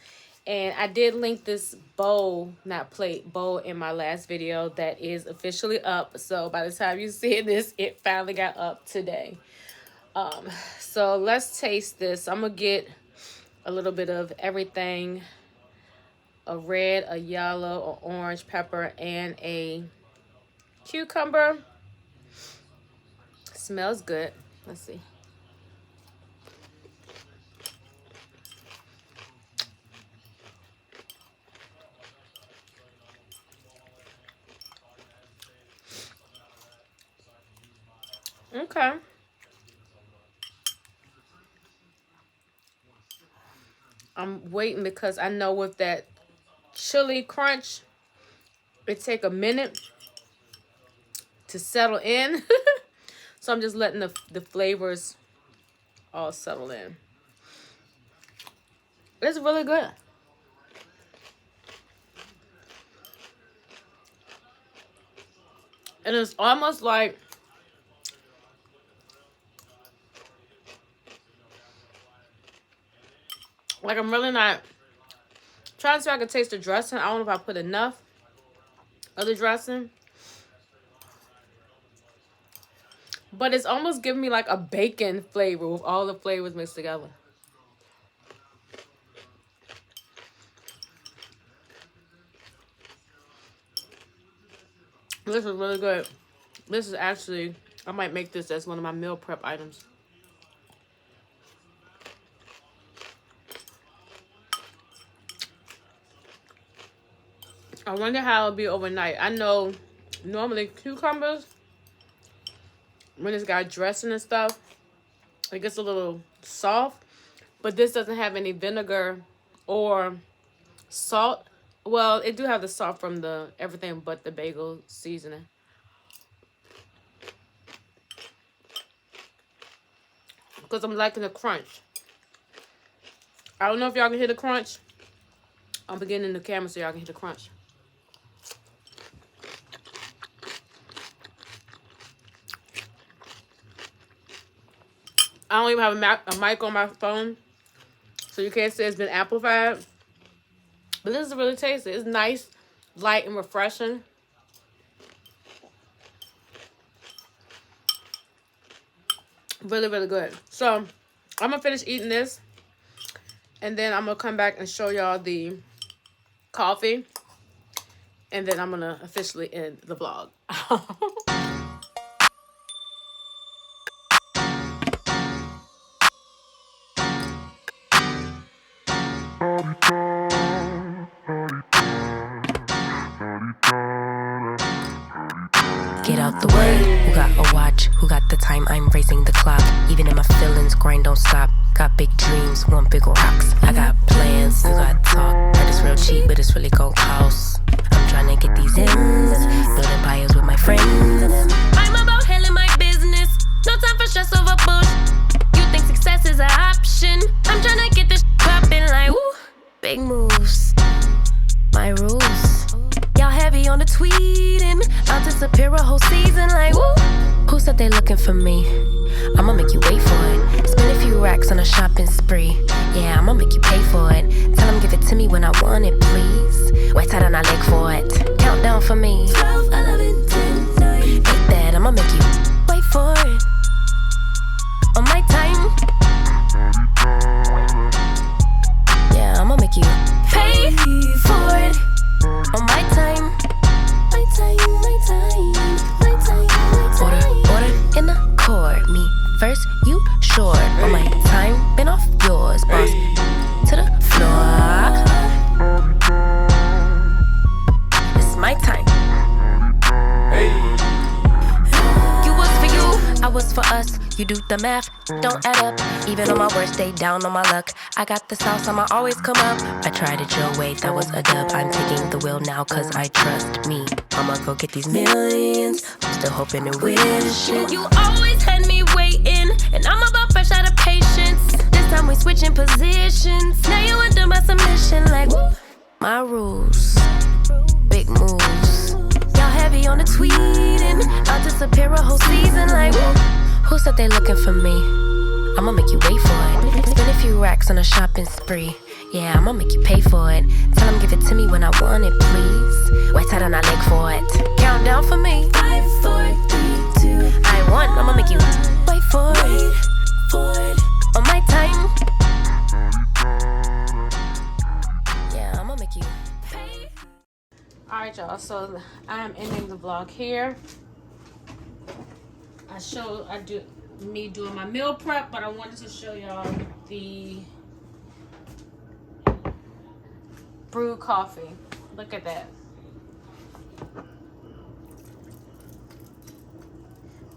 And I did link this bowl, not plate, bowl in my last video that is officially up. So by the time you see this, it finally got up today. So let's taste this. I'm going to get a little bit of everything. A red, a yellow, an orange pepper, and a cucumber. Smells good. Let's see. Okay. I'm waiting because I know with that chili crunch, it take a minute to settle in. So I'm just letting the flavors all settle in. It's really good. And it's almost like I'm really not trying to see if I can taste the dressing. I don't know if I put enough of the dressing. But it's almost giving me like a bacon flavor with all the flavors mixed together. This is really good. This is actually, I might make this as one of my meal prep items. I wonder how it'll be overnight. I know normally cucumbers, when it's got dressing and stuff, it gets a little soft. But this doesn't have any vinegar or salt. Well, it do have the salt from the everything but the bagel seasoning. Because I'm liking the crunch. I don't know if y'all can hear the crunch. I'm beginning the camera so y'all can hear the crunch. I don't even have a mic on my phone, so you can't say it's been amplified. But this is really tasty. It's nice, light, and refreshing. Really, really good. So, I'm going to finish eating this. And then I'm going to come back and show y'all the coffee. And then I'm going to officially end the vlog.
Get out the way. Who got a watch? Who got the time? I'm raising the clock. Even in my feelings, grind don't stop. Got big dreams, want big rocks. I got plans, you got talk. Heard it's real cheap, but it's really gon' cost. I'm trying to get these ends, building empires with my friends. I'm about handling my business. No time for stress over bullshit. You think success is an option? I'm trying to get this poppin' like woo. Big moves, my rules. Y'all heavy on the tweeting. I'll disappear a whole season like woo. Who said they looking for me? I'ma make you wait for it. Spend a few racks on a shopping spree. Yeah, I'ma make you pay for it. Tell them give it to me when I want it, please. Wait till I leg for it. Countdown for me. 12, 11, 10, 9. Hate that, I'ma make you wait for it. On my time. Yeah, I'ma make you pay for it. On my time. My time, my time, my time, my time. Order in the court. Me first, you short. On my time, been off yours. Boss to the floor. It's my time. You was for you, I was for us. You do the math, don't add up. Even on my worst day, down on my luck. I got the sauce, I'ma always come up. I tried it your way, that was a dub. I'm taking the wheel now, cause I trust me. I'ma go get these millions. I'm still hoping and wishing. You always had me waiting, and I'm about fresh out of patience. This time we switching positions. Now you under my submission, like woo. My rules, big moves. Y'all heavy on the tweeting. I'll disappear a whole season, like woo. Who said they looking for me? I'ma make you wait for it. Spend a few racks on a shopping spree. Yeah, I'ma make you pay for it. Tell them give it to me when I want it, please. Wait till I leg for it. Countdown for me. 5, 4, 3, 2. I want, I'ma make you wait for it. On my time. Yeah, I'ma make you pay.
Alright, y'all. So I am ending the vlog here. I do me doing my meal prep, but I wanted to show y'all the brewed coffee. Look at that.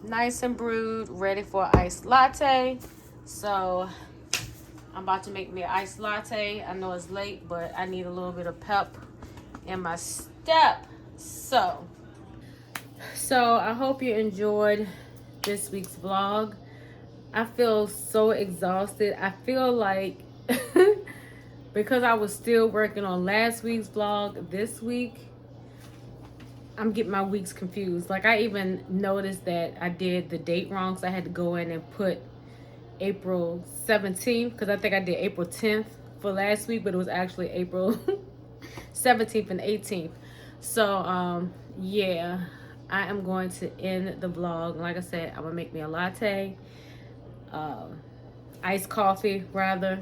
Nice and brewed, ready for an iced latte. So I'm about to make me an iced latte. I know it's late, but I need a little bit of pep in my step. So I hope you enjoyed this week's vlog. I feel so exhausted. I feel like because I was still working on last week's vlog this week, I'm getting my weeks confused. Like I even noticed that I did the date wrong, so I had to go in and put April 17th because I think I did April 10th for last week, but it was actually April 17th and 18th. So yeah, I am going to end the vlog. Like I said, I'm gonna make me a latte, iced coffee rather,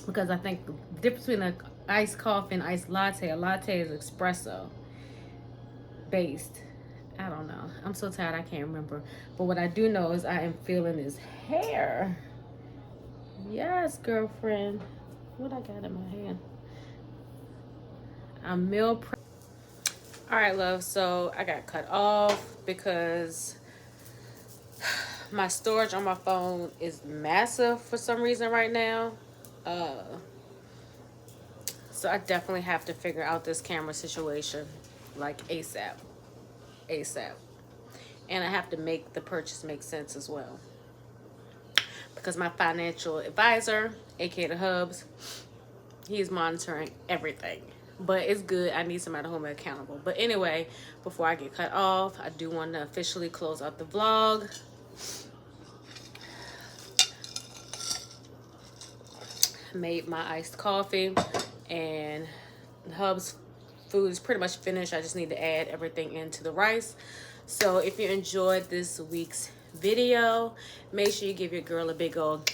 because I think the difference between an iced coffee and iced latte, a latte is espresso based. I don't know. I'm so tired I can't remember. But what I do know is I am feeling this hair. Yes, girlfriend. What I got in my hand? I'm meal prep. All right, love. So I got cut off because my storage on my phone is massive for some reason right now. So I definitely have to figure out this camera situation like ASAP. ASAP. And I have to make the purchase make sense as well. Because my financial advisor, aka the Hubs, he's monitoring everything. But it's good. I need somebody to hold me accountable. But anyway, before I get cut off, I do want to officially close out the vlog. Made my iced coffee, and the Hub's food is pretty much finished. I just need to add everything into the rice. So if you enjoyed this week's video, make sure you give your girl a big old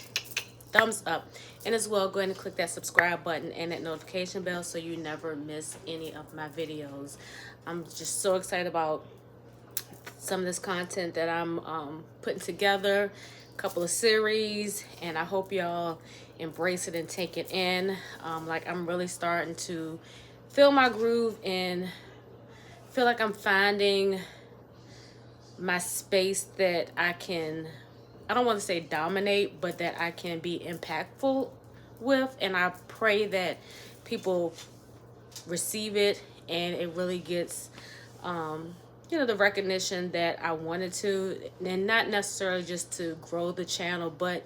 thumbs up, and as well go ahead and click that subscribe button and that notification bell so you never miss any of my videos. I'm just so excited about some of this content that I'm putting together, a couple of series, and I hope y'all embrace it and take it in. Like, I'm really starting to feel my groove and feel like I'm finding my space that I can, I don't want to say dominate, but that I can be impactful with. And I pray that people receive it and it really gets, you know, the recognition that I wanted to, and not necessarily just to grow the channel, but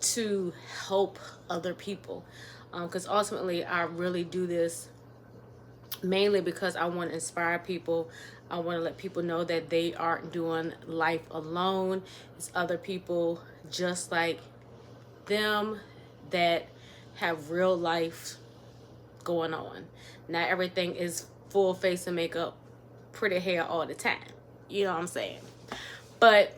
to help other people. Because ultimately, I really do this mainly because I want to inspire people. I want to let people know that they aren't doing life alone. It's other people just like them that have real life going on. Not everything is full face and makeup, pretty hair all the time. You know what I'm saying? But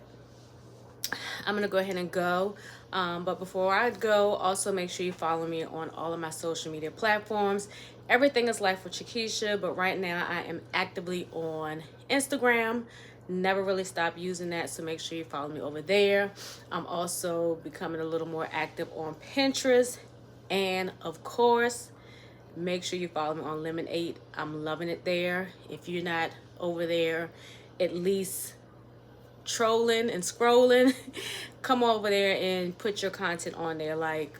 I'm going to go ahead and go. But before I go, also make sure you follow me on all of my social media platforms. Everything is Life with Chiquisha, but right now I am actively on Instagram. Never really stopped using that, so make sure you follow me over there. I'm also becoming a little more active on Pinterest. And of course, make sure you follow me on Lemon8. I'm loving it there. If you're not over there, at least trolling and scrolling, come over there and put your content on there. Like,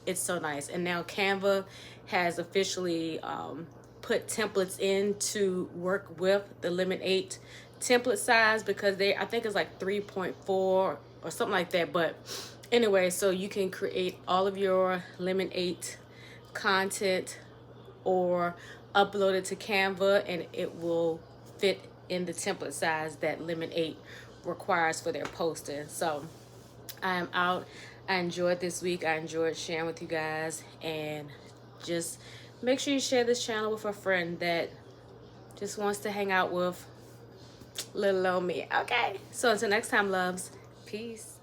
it's so nice. And now Canva has officially put templates in to work with the Lemon8 template size, because I think it's like 3.4 or something like that. But anyway, so you can create all of your Lemon8 content or upload it to Canva, and it will fit in the template size that Lemon8 requires for their posting. So I am out. I enjoyed this week. I enjoyed sharing with you guys, and just make sure you share this channel with a friend that just wants to hang out with little old me. Okay, so until next time, loves, peace.